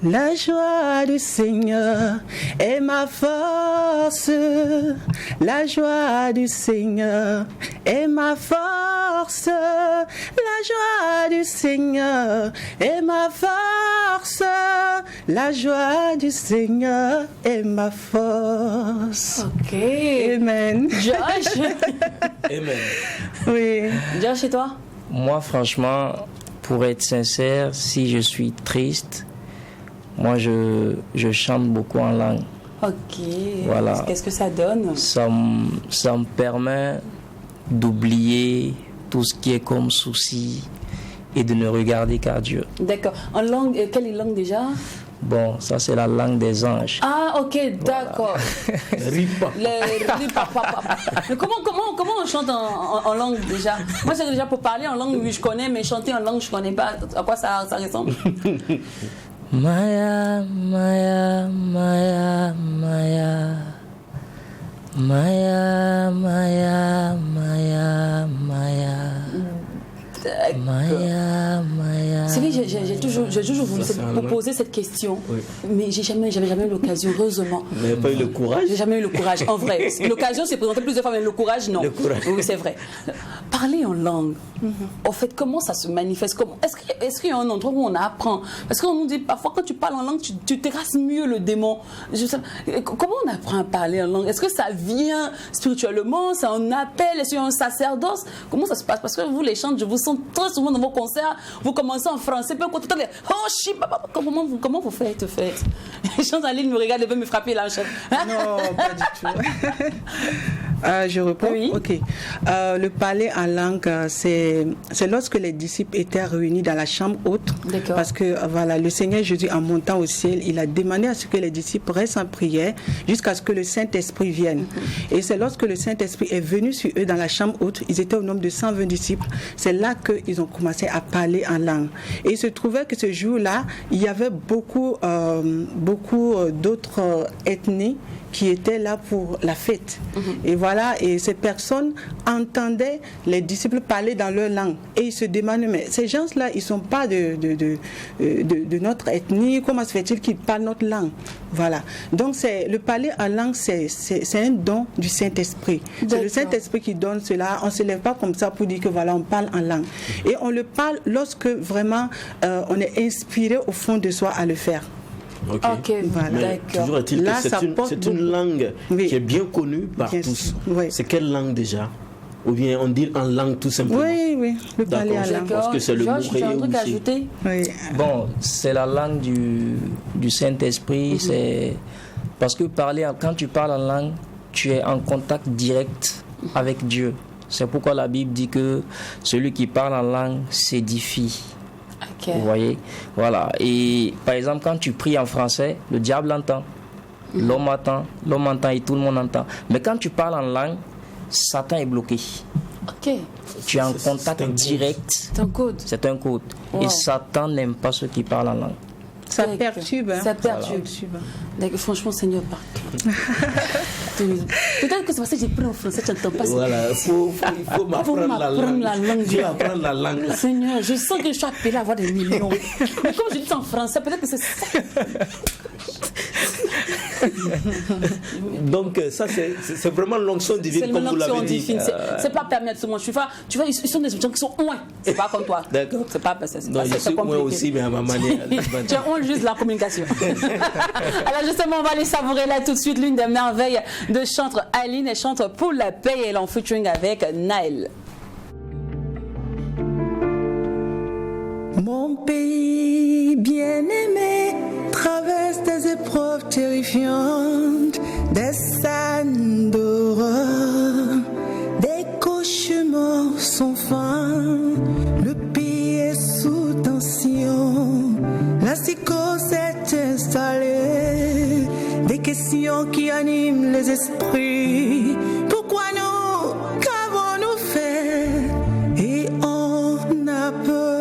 la joie du Seigneur est ma force. La joie du Seigneur est ma force. La joie du Seigneur est ma force. La joie du Seigneur est ma force. Ok. Amen. Josh. Amen. Oui. Josh, et toi? Moi, franchement, pour être sincère, si je suis triste, moi, je chante beaucoup en langue. Ok. Voilà. Qu'est-ce que ça donne? Ça me permet d'oublier tout ce qui est comme souci et de ne regarder qu'à Dieu. D'accord. En langue, quelle langue déjà? Bon, ça c'est la langue des anges. Ah, ok, d'accord. Ripa. Comment on chante en langue déjà? Moi, c'est déjà pour parler en langue, oui, je connais, mais chanter en langue, je connais pas. À quoi ça ressemble? Maya, Maya, Maya, Maya. Maya, Maya, Maya, Maya. Maya. C'est vrai, j'ai toujours voulu vous poser cette question, mais j'avais jamais eu l'occasion, heureusement. Vous n'avez pas eu le courage? J'ai jamais eu le courage, en vrai. L'occasion s'est présentée plusieurs fois, mais le courage, non. Oui, c'est vrai. Parler en langue, en fait, comment ça se manifeste? Est-ce qu'il y a un endroit où on apprend? Parce qu'on nous dit parfois, quand tu parles en langue, tu terrasses mieux le démon. Comment on apprend à parler en langue? Est-ce que ça vient spirituellement? C'est un appel? Est-ce qu'il y a un sacerdoce? Comment ça se passe? Parce que vous, les chants, je vous sens très souvent dans vos concerts, vous commencez en français, puis quand comment vous faites? Les chants en ligne me regardent et veulent me frapper là. Non, pas du tout. Je reprends. Oui. Ok. Le parler en langue, c'est lorsque les disciples étaient réunis dans la chambre haute. D'accord. Parce que voilà, le Seigneur Jésus, en montant au ciel, il a demandé à ce que les disciples restent en prière jusqu'à ce que le Saint-Esprit vienne. Et c'est lorsque le Saint-Esprit est venu sur eux dans la chambre haute, ils étaient au nombre de 120 disciples. C'est là qu'ils ont commencé à parler en langue. Et il se trouvait que ce jour-là, il y avait beaucoup d'autres ethnies qui étaient là pour la fête. Et voilà, et ces personnes entendaient les disciples parler dans leur langue. Et ils se demandaient, mais ces gens-là, ils ne sont pas de notre ethnie, comment se fait-il qu'ils parlent notre langue? Voilà. Donc, le parler en langue, c'est un don du Saint-Esprit. C'est le Saint-Esprit qui donne cela. On ne se lève pas comme ça pour dire que voilà, on parle en langue. Et on le parle lorsque vraiment on est inspiré au fond de soi à le faire. Ok, voilà. Mais toujours est-il que c'est une langue qui est bien connue par tous. Oui. C'est quelle langue déjà? Ou bien on dit en langue tout simplement? Oui, le parler en langue. Parce que c'est le Georges, tu as un truc à ajouter? Oui. Bon, c'est la langue du Saint-Esprit. C'est parce que quand tu parles en langue, tu es en contact direct avec Dieu. C'est pourquoi la Bible dit que celui qui parle en langue s'édifie. Okay. Vous voyez, voilà. Et par exemple, quand tu pries en français, le diable entend, l'homme entend et tout le monde entend. Mais quand tu parles en langue, Satan est bloqué. Ok. Tu es en contact direct. C'est un code. C'est un code. Wow. Et Satan n'aime pas ceux qui parlent en langue. Ça perturbe. Ça perturbe. Voilà. Franchement, Seigneur, peut-être que c'est parce que j'ai pris en français, tu n'entends pas. Voilà, il faut m'apprendre la langue. Tu vas apprendre la langue. Seigneur, je sens que je suis appelé à avoir des millions. Mais comme je dis en français, peut-être que c'est ça. Donc ça c'est vraiment l'onction divine comme vous l'avez dit. C'est pas permis à tout le monde. Tu vois, ils sont des gens qui sont loin. C'est pas comme toi. D'accord. C'est pas non, je suis moi aussi, mais à ma manière. Tu as juste la communication. Alors justement, on va aller savourer là tout de suite l'une des merveilles de chantre Aline. Elle chante pour la paix et elle est en featuring avec Naël. Mon pays bien-aimé traverse des épreuves terrifiantes, des scènes d'horreur, des cauchemars sans fin. Le pays est sous tension, la psychose est installée, des questions qui animent les esprits. Pourquoi nous? Qu'avons-nous fait? Et on a peur.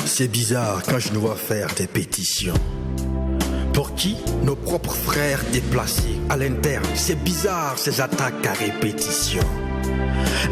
C'est bizarre quand je nous vois faire des pétitions. Pour qui? Nos propres frères déplacés à l'interne. C'est bizarre ces attaques à répétition.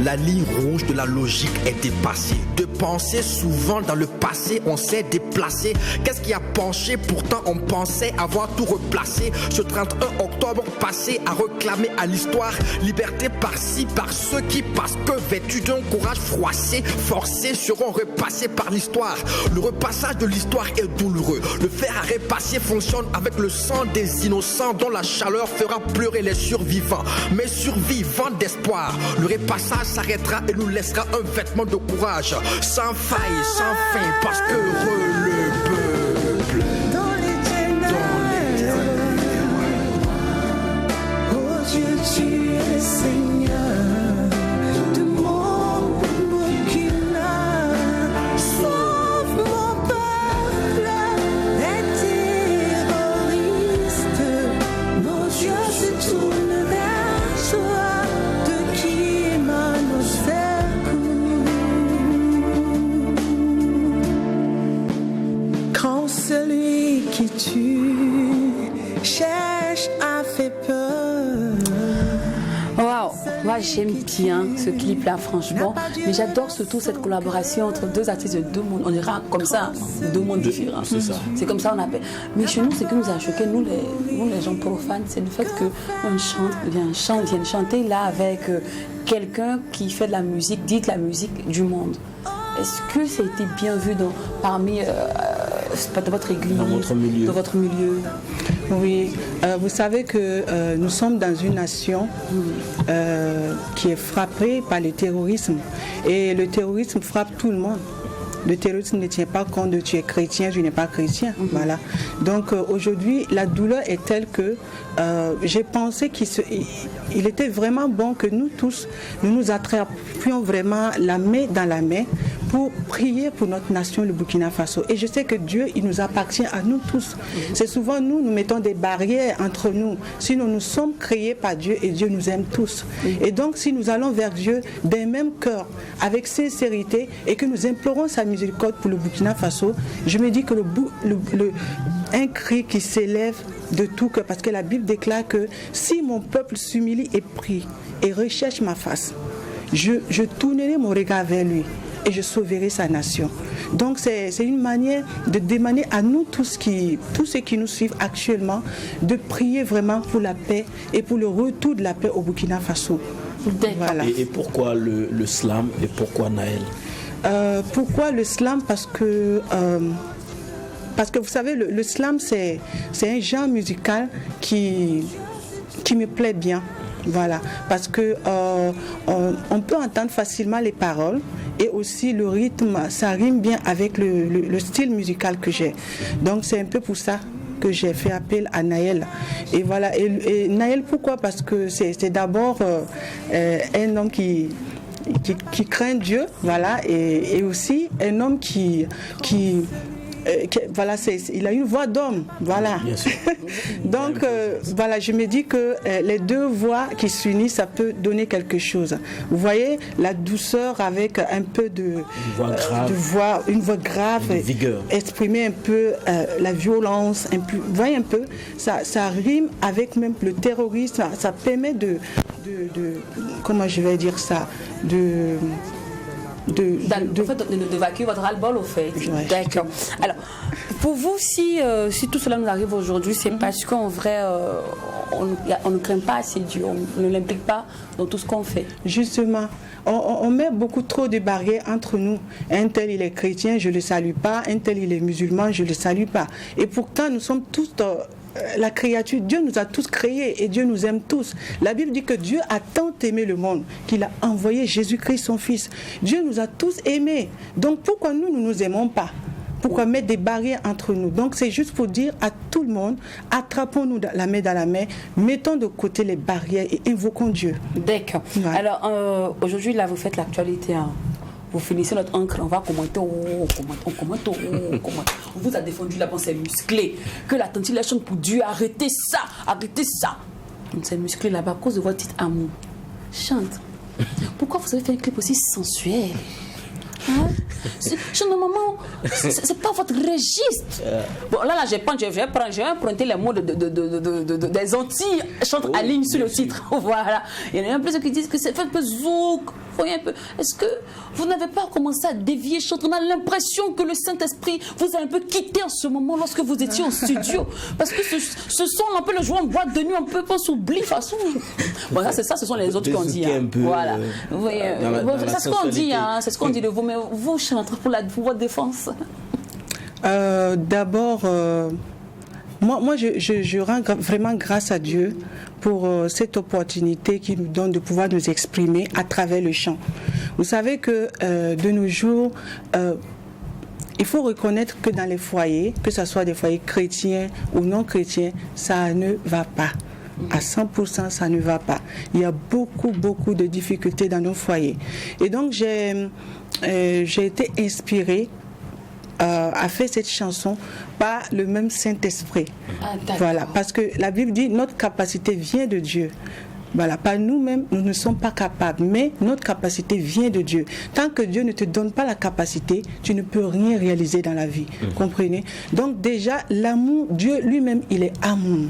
La ligne rouge de la logique est dépassée. De penser souvent dans le passé, on s'est déplacé. Qu'est-ce qui a penché? Pourtant on pensait avoir tout replacé. Ce 31 octobre passé à réclamer à l'histoire liberté par-ci, par ceux qui, parce que vêtus d'un courage froissé, forcés seront repassés par l'histoire. Le repassage de l'histoire est douloureux. Le fer à repasser fonctionne avec le sang des innocents dont la chaleur fera pleurer les survivants. Mais survivants d'espoir, le repassage s'arrêtera et nous laissera un vêtement de courage, sans faille, sans fin, parce que le peuple dans les ténèbres. Oh Dieu, tu es Seigneur. j'aime bien ce clip-là, franchement. Mais j'adore surtout cette collaboration entre deux artistes de deux mondes. On dira comme ça, deux mondes différents. C'est ça. C'est comme ça on appelle. Mais chez nous, ce qui nous a choqué, nous les gens profanes, c'est le fait qu'on vienne chanter là avec quelqu'un qui fait de la musique, dite la musique du monde. Est-ce que ça a été bien vu parmi votre église, dans votre milieu? Oui, vous savez que nous sommes dans une nation qui est frappée par le terrorisme. Et le terrorisme frappe tout le monde. Le terrorisme ne tient pas compte de tu es chrétien, tu n'es pas chrétien. Voilà. Donc aujourd'hui, la douleur est telle que j'ai pensé qu'il était vraiment bon que nous tous, nous attrapions vraiment la main dans la main pour prier pour notre nation, le Burkina Faso. Et je sais que Dieu, il nous appartient à nous tous. C'est souvent nous mettons des barrières entre nous. Sinon, nous sommes créés par Dieu et Dieu nous aime tous. Et donc, si nous allons vers Dieu d'un même cœur, avec sincérité, et que nous implorons sa miséricorde pour le Burkina Faso, je me dis que un cri qui s'élève de tout cœur, parce que la Bible déclare que si mon peuple s'humilie et prie et recherche ma face, je tournerai mon regard vers lui et je sauverai sa nation. Donc c'est une manière de demander à nous tous ceux qui nous suivent actuellement de prier vraiment pour la paix et pour le retour de la paix au Burkina Faso. Voilà. Et pourquoi le slam et pourquoi Naël? Pourquoi le slam? Parce que vous savez, le slam c'est un genre musical qui me plaît bien. Voilà, parce que on peut entendre facilement les paroles et aussi le rythme, ça rime bien avec le style musical que j'ai. Donc c'est un peu pour ça que j'ai fait appel à Naël. Et voilà, et Naël, pourquoi? Parce que c'est d'abord un homme qui craint Dieu, voilà, et aussi un homme voilà, il a une voix d'homme, voilà. Donc, voilà, je me dis que les deux voix qui s'unissent, ça peut donner quelque chose. Vous voyez, la douceur avec un peu une voix grave, une vigueur. Exprimer un peu la violence, vous voyez un peu, ça rime avec même le terrorisme, ça permet de comment je vais dire ça, d'évacuer votre ras-le-bol au fait. Ouais. D'accord. Alors, pour vous, si tout cela nous arrive aujourd'hui, c'est parce qu'en vrai, on ne craint pas assez Dieu, on ne l'implique pas dans tout ce qu'on fait. Justement, on met beaucoup trop de barrières entre nous. Un tel, il est chrétien, je ne le salue pas. Un tel, il est musulman, je ne le salue pas. Et pourtant, nous sommes tous... la créature, Dieu nous a tous créés et Dieu nous aime tous. La Bible dit que Dieu a tant aimé le monde qu'il a envoyé Jésus-Christ son Fils. Dieu nous a tous aimés. Donc pourquoi nous ne nous aimons pas? Pourquoi mettre des barrières entre nous? Donc c'est juste pour dire à tout le monde, attrapons-nous la main dans la main, mettons de côté les barrières et invoquons Dieu. D'accord. Ouais. Alors aujourd'hui là vous faites l'actualité. Hein. Vous finissez notre encre, on va commenter, on commente. On vous a défendu là-bas, c'est musclé. Que la tante chante pour Dieu, arrêtez ça. Donc c'est musclé là-bas à cause de votre titre amour. Chante. Pourquoi vous avez fait un clip aussi sensuel? Hein? Normalement, c'est pas votre registre. Bon, là, je vais emprunter les mots des Antilles, chante à ligne sur le titre. Voilà. Il y en a un peu qui disent que c'est fait un peu zouk. Voyez un peu. Est-ce que vous n'avez pas commencé à dévier, chante? On a l'impression que le Saint-Esprit vous a un peu quitté en ce moment lorsque vous étiez en studio. Parce que ce son, on peut le jouer en boîte de nuit, on peut pas s'oublie, de toute façon. Bon, ça, c'est ça, ce sont les autres qui ont dit. Hein. Voilà. Vous voyez, c'est ce qu'on dit, hein, c'est ce qu'on dit de vous, mais vous chantez pour votre défense. D'abord, moi je rends vraiment grâce à Dieu pour cette opportunité qu'il nous donne de pouvoir nous exprimer à travers le chant. Vous savez que de nos jours, il faut reconnaître que dans les foyers, que ce soit des foyers chrétiens ou non chrétiens, ça ne va pas. À 100%, ça ne va pas. Il y a beaucoup de difficultés dans nos foyers. Et donc, j'ai été inspirée à faire cette chanson par le même Saint-Esprit. Voilà, parce que la Bible dit notre capacité vient de Dieu. Voilà, par nous-mêmes, nous ne sommes pas capables, mais notre capacité vient de Dieu. Tant que Dieu ne te donne pas la capacité, tu ne peux rien réaliser dans la vie. Comprenez? Donc déjà, l'amour, Dieu lui-même, il est amour.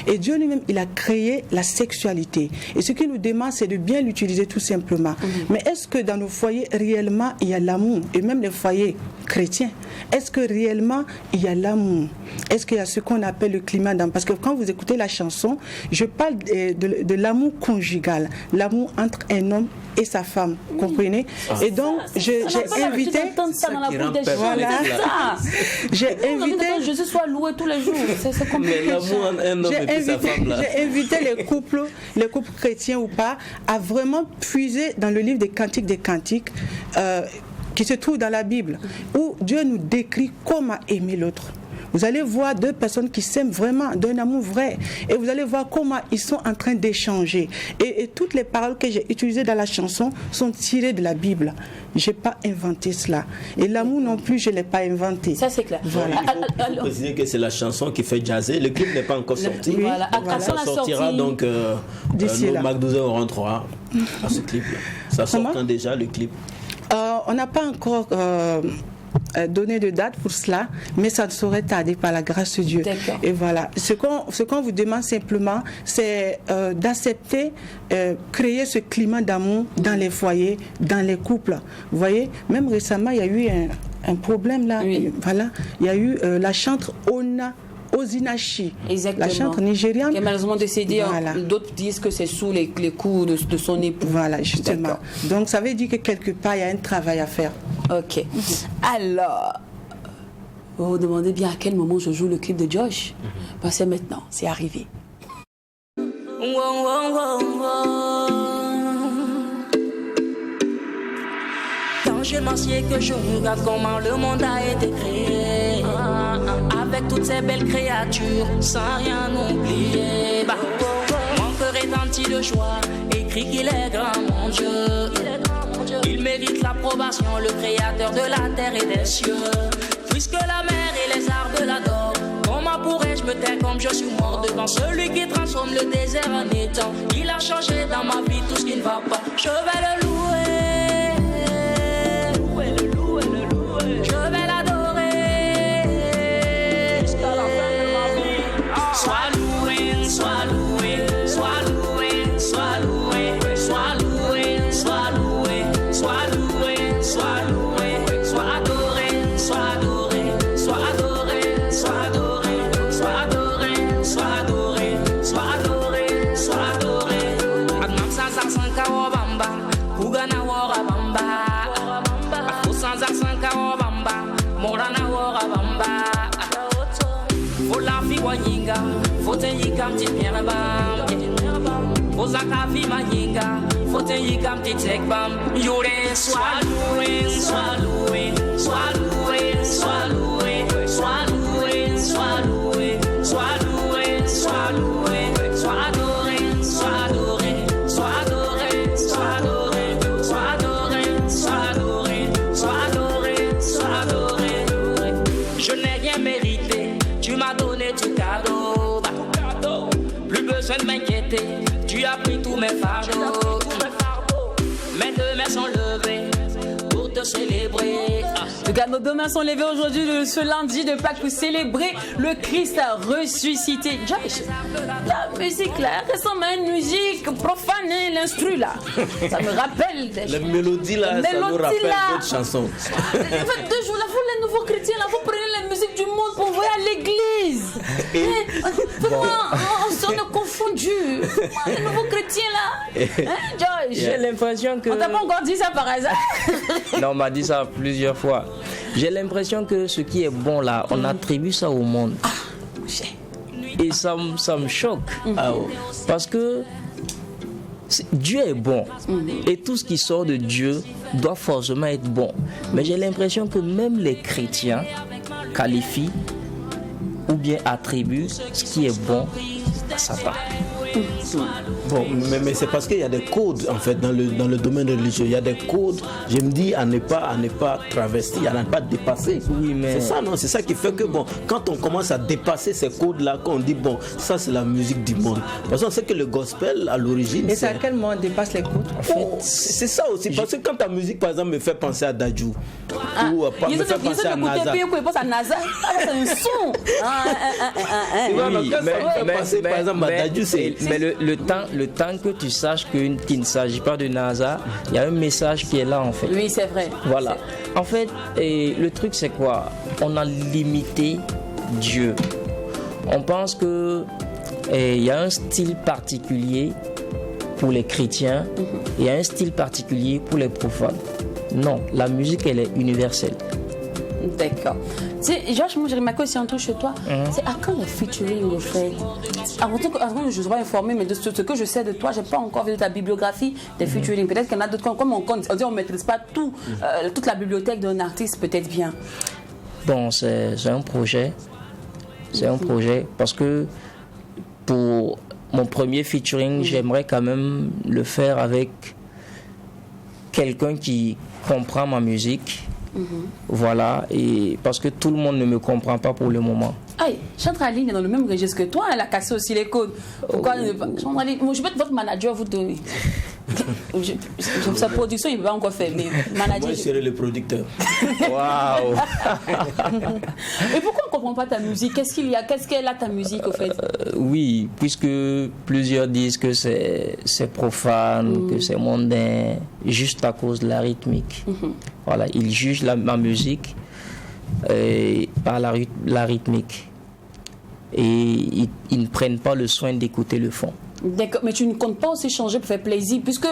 Et Dieu lui-même, il a créé la sexualité. Et ce qu'il nous demande, c'est de bien l'utiliser tout simplement. Mais est-ce que dans nos foyers, réellement, il y a l'amour? Et même les foyers chrétiens, est-ce que réellement, il y a l'amour? Est-ce qu'il y a ce qu'on appelle le climat d'amour? Parce que quand vous écoutez la chanson, je parle de l'amour conjugal, l'amour entre un homme et sa femme, comprenez? Et donc, j'ai invité... J'ai invité... Jésus soit loué tous les jours. C'est compliqué. Mais l'amour entre un homme et puis sa femme, là. J'ai invité les couples chrétiens ou pas, à vraiment puiser dans le livre des Cantiques qui se trouve dans la Bible, où Dieu nous décrit comment aimer l'autre. Vous allez voir deux personnes qui s'aiment vraiment, d'un amour vrai. Et vous allez voir comment ils sont en train d'échanger. Et toutes les paroles que j'ai utilisées dans la chanson sont tirées de la Bible. Je n'ai pas inventé cela. Et l'amour non plus, je ne l'ai pas inventé. Ça, c'est clair. Voilà. Il faut préciser que c'est la chanson qui fait jazzer. Le clip n'est pas encore sorti. Voilà. Ça sortira donc... d'ici là. Mac 12 on rentrera à ce clip-là. Ça sort quand déjà, le clip? On n'a pas encore... donner de date pour cela, mais ça ne saurait tarder par la grâce de Dieu. Et voilà, ce qu'on vous demande simplement, c'est d'accepter, créer ce climat d'amour dans les foyers, dans les couples. Vous voyez, même récemment, il y a eu un problème là. Oui. Voilà, il y a eu la chanteuse Osinachi, la chanteuse nigériane, qui est malheureusement décédée. Voilà. D'autres disent que c'est sous les coups de son époux. Voilà, justement. Donc ça veut dire que quelque part, il y a un travail à faire. Ok. Alors, vous vous demandez bien à quel moment je joue le clip de Josh? Parce que maintenant, c'est arrivé. Quand je m'assieds que je regarde comment le monde a été créé, avec toutes ces belles créatures, sans rien oublier. Mon cœur est entier de joie, écrit qu'il est grand, mon Dieu. Il mérite l'approbation, le créateur de la terre et des cieux. Puisque la mer et les arbres l'adorent, comment pourrais-je me taire comme je suis mort devant celui qui transforme le désert en étang? Il a changé dans ma vie tout ce qui ne va pas. Je vais le louer. Je vais l'adorer jusqu'à la fin de ma vie. Sois loué, sois loué, sois loué, sois loué, sois loué, sois loué, sois loué, sois loué, sois adoré, sois adoré, sois adoré, sois adoré, sois adoré, sois adoré, sois adoré, sois adoré. Adnan sans sanka wabamba, kugana warabamba, sans sanka wabamba. Morana wora bamba, vola fi wanyinga, fote yikam ti pierre bam, ozaka fi manyinga, fote yikam ti tek bam. Yore sois loué, sois loué, sois loué, sois loué, sois loué, sois loué, sois loué, sois loué, sois adoré, sois adoré, sois adoré, sois adoré, sois adoré, sois adoré, sois adoré, sois adoré. Je n'ai rien mérité, tu m'as donné tout cadeau. Plus besoin de m'inquiéter, tu as pris tous mes fardeaux. Mes deux mains sont levées pour te célébrer. Regarde, nos deux mains sont levées aujourd'hui, ce lundi de Pâques, pour célébrer le Christ ressuscité. Josh, la musique là, ressemble à une musique profane, l'instru là. Ça me rappelle des La mélodie là, ça nous rappelle d'autres chansons. En fait, 2 jours là, vous les nouveaux chrétiens là, vous prenez la musique du monde pour envoyer à l'église. On est confondus. Les nouveaux chrétiens là. Josh, j'ai l'impression que... On t'a pas encore dit ça par hasard? Non, on m'a dit ça plusieurs fois. J'ai l'impression que ce qui est bon là, on attribue ça au monde. Et ça me choque. Parce que Dieu est bon. Et tout ce qui sort de Dieu doit forcément être bon. Mais j'ai l'impression que même les chrétiens qualifient ou bien attribuent ce qui est bon à Satan. Bon, mais c'est parce qu'il y a des codes en fait dans le domaine religieux. Il y a des codes, je me dis, à ne pas travestir, à ne pas dépasser. Oui, mais c'est ça, non? C'est ça qui fait que bon, quand on commence à dépasser ces codes-là, qu'on dit bon, ça c'est la musique du monde. Parce qu'on sait que le gospel à l'origine. Et c'est à quel moment on dépasse les codes? En fait, c'est ça aussi. Parce que quand ta musique, par exemple, me fait penser à Dadju, ou me fait penser à NASA. C'est un son. Mais le temps que tu saches qu'il ne s'agit pas de NASA, il y a un message qui est là en fait. Oui, c'est vrai. Voilà. En fait, le truc c'est quoi? On a limité Dieu. On pense que il y a un style particulier pour les chrétiens, il y a un style particulier pour les profanes. Non, la musique elle est universelle. D'accord. Tu sais, Josh, moi j'ai remarqué aussi un truc chez toi. C'est à quand les featuring au fait? Avant que je sois informée, mais de ce que je sais de toi, j'ai pas encore vu de ta bibliographie des featuring. Peut-être qu'il y en a d'autres, comme on dit, on maîtrise pas tout, toute la bibliothèque d'un artiste, peut-être bien. Bon, c'est un projet. C'est un projet parce que pour mon premier featuring, j'aimerais quand même le faire avec quelqu'un qui comprend ma musique. Voilà, et parce que tout le monde ne me comprend pas pour le moment. Aïe, Chantraline est dans le même registre que toi, elle a cassé aussi les codes. Pourquoi Chantraline, moi je peux être votre manager, vous deux. Sa production, il ne peut pas encore faire, mais manager. Moi, je serai le producteur. Waouh. Et pourquoi on ne comprend pas ta musique? Qu'est-ce qu'elle a ta musique au fait? Oui, puisque plusieurs disent que c'est profane, que c'est mondain, juste à cause de la rythmique. Voilà, ils jugent ma musique par la rythmique. Et ils ne prennent pas le soin d'écouter le fond. D'accord, mais tu ne comptes pas aussi changer pour faire plaisir, puisque,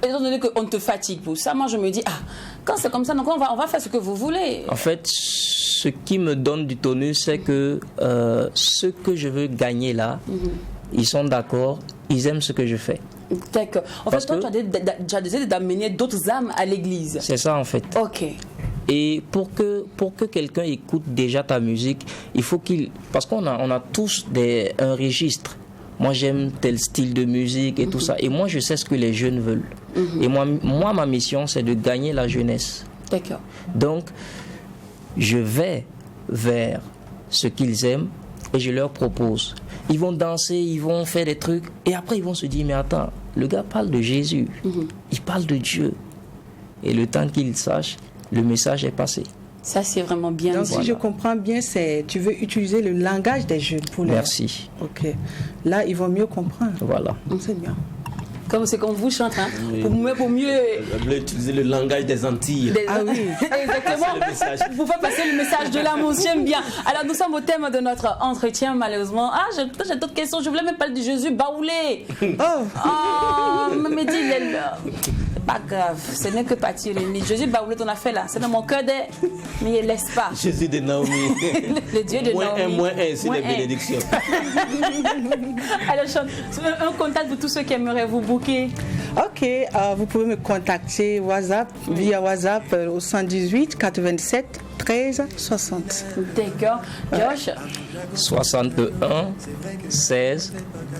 étant donné qu'on te fatigue pour ça, moi je me dis, quand c'est comme ça, donc on va faire ce que vous voulez. En fait, ce qui me donne du tonus, c'est que ce que je veux gagner là, ils sont d'accord, ils aiment ce que je fais. D'accord. En fait, toi, tu as décidé d'amener d'autres âmes à l'église. C'est ça, en fait. Ok. Et pour que quelqu'un écoute déjà ta musique, il faut parce qu'on a tous un registre. Moi, j'aime tel style de musique et tout ça. Et moi, je sais ce que les jeunes veulent. Et moi, ma mission, c'est de gagner la jeunesse. D'accord. Donc, je vais vers ce qu'ils aiment et je leur propose. Ils vont danser, ils vont faire des trucs. Et après, ils vont se dire, mais attends, le gars parle de Jésus. Il parle de Dieu. Et le temps qu'ils sachent, le message est passé. Ça, c'est vraiment bien. Donc, si je comprends bien, tu veux utiliser le langage des jeunes pour les... Merci. Ok. Là, ils vont mieux comprendre. Voilà. C'est bien. C'est comme vous chantez, hein? Oui. Pour mieux... Vous voulez utiliser le langage des Antilles. Ah oui. Exactement. Vous pouvez passer le message de l'amour, j'aime bien. Alors, nous sommes au thème de notre entretien, malheureusement. J'ai d'autres questions. Je voulais même parler de Jésus baoulé. Mais dis, pas grave, ce n'est que partir. Jésus baoulé, ton affaire là, c'est dans mon cœur, mais il laisse pas. Jésus de Naomi. Le Dieu de Naomi. -1, c'est les bénédictions. Alors, un contact pour tous ceux qui aimeraient vous booker. Ok, vous pouvez me contacter via WhatsApp au 118 87 13 60. D'accord. Josh? 61 16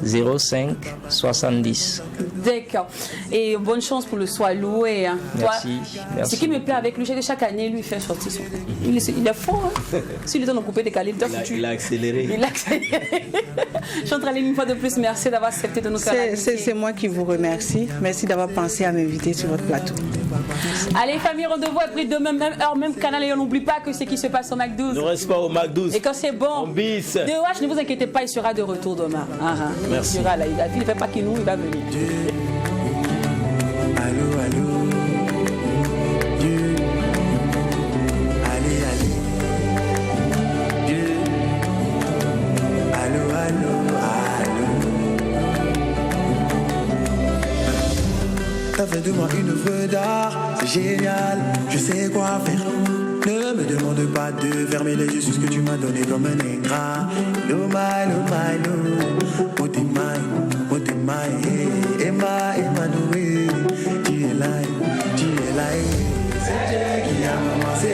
05 70. D'accord. Et bonne chance pour le soir loué. Hein. Merci. Ce qui me plaît avec lui, c'est que chaque année, lui, il fait sortir son. Il est fort. Hein. S'il est dans le coupé des calibres, il a accéléré. Il a accéléré. Chantraline, une fois de plus, merci d'avoir accepté de nous faire. C'est moi qui vous remercie. Merci d'avoir pensé à m'inviter sur votre plateau. Allez, famille, rendez-vous après demain, même heure, même canal. Et on n'oublie pas que c'est qui se passe au McDo. Ne reste pas au McDo. Et quand c'est bon, DOH, ne vous inquiétez pas, il sera de retour demain. Merci. Il sera là. Il ne fait pas qu'il nous, il va venir. Allô, allô. Dieu. Allez, allez. Dieu. Allô, allô, allô. T'as fait de moi une œuvre d'art, c'est génial, je sais quoi faire. Ne me demande pas de fermer les yeux sur ce que tu m'as donné comme un ingrat. No my, no my, no. Oh t'es Emma, Emmanuel. Tu es là, c'est Dieu qui a commencé.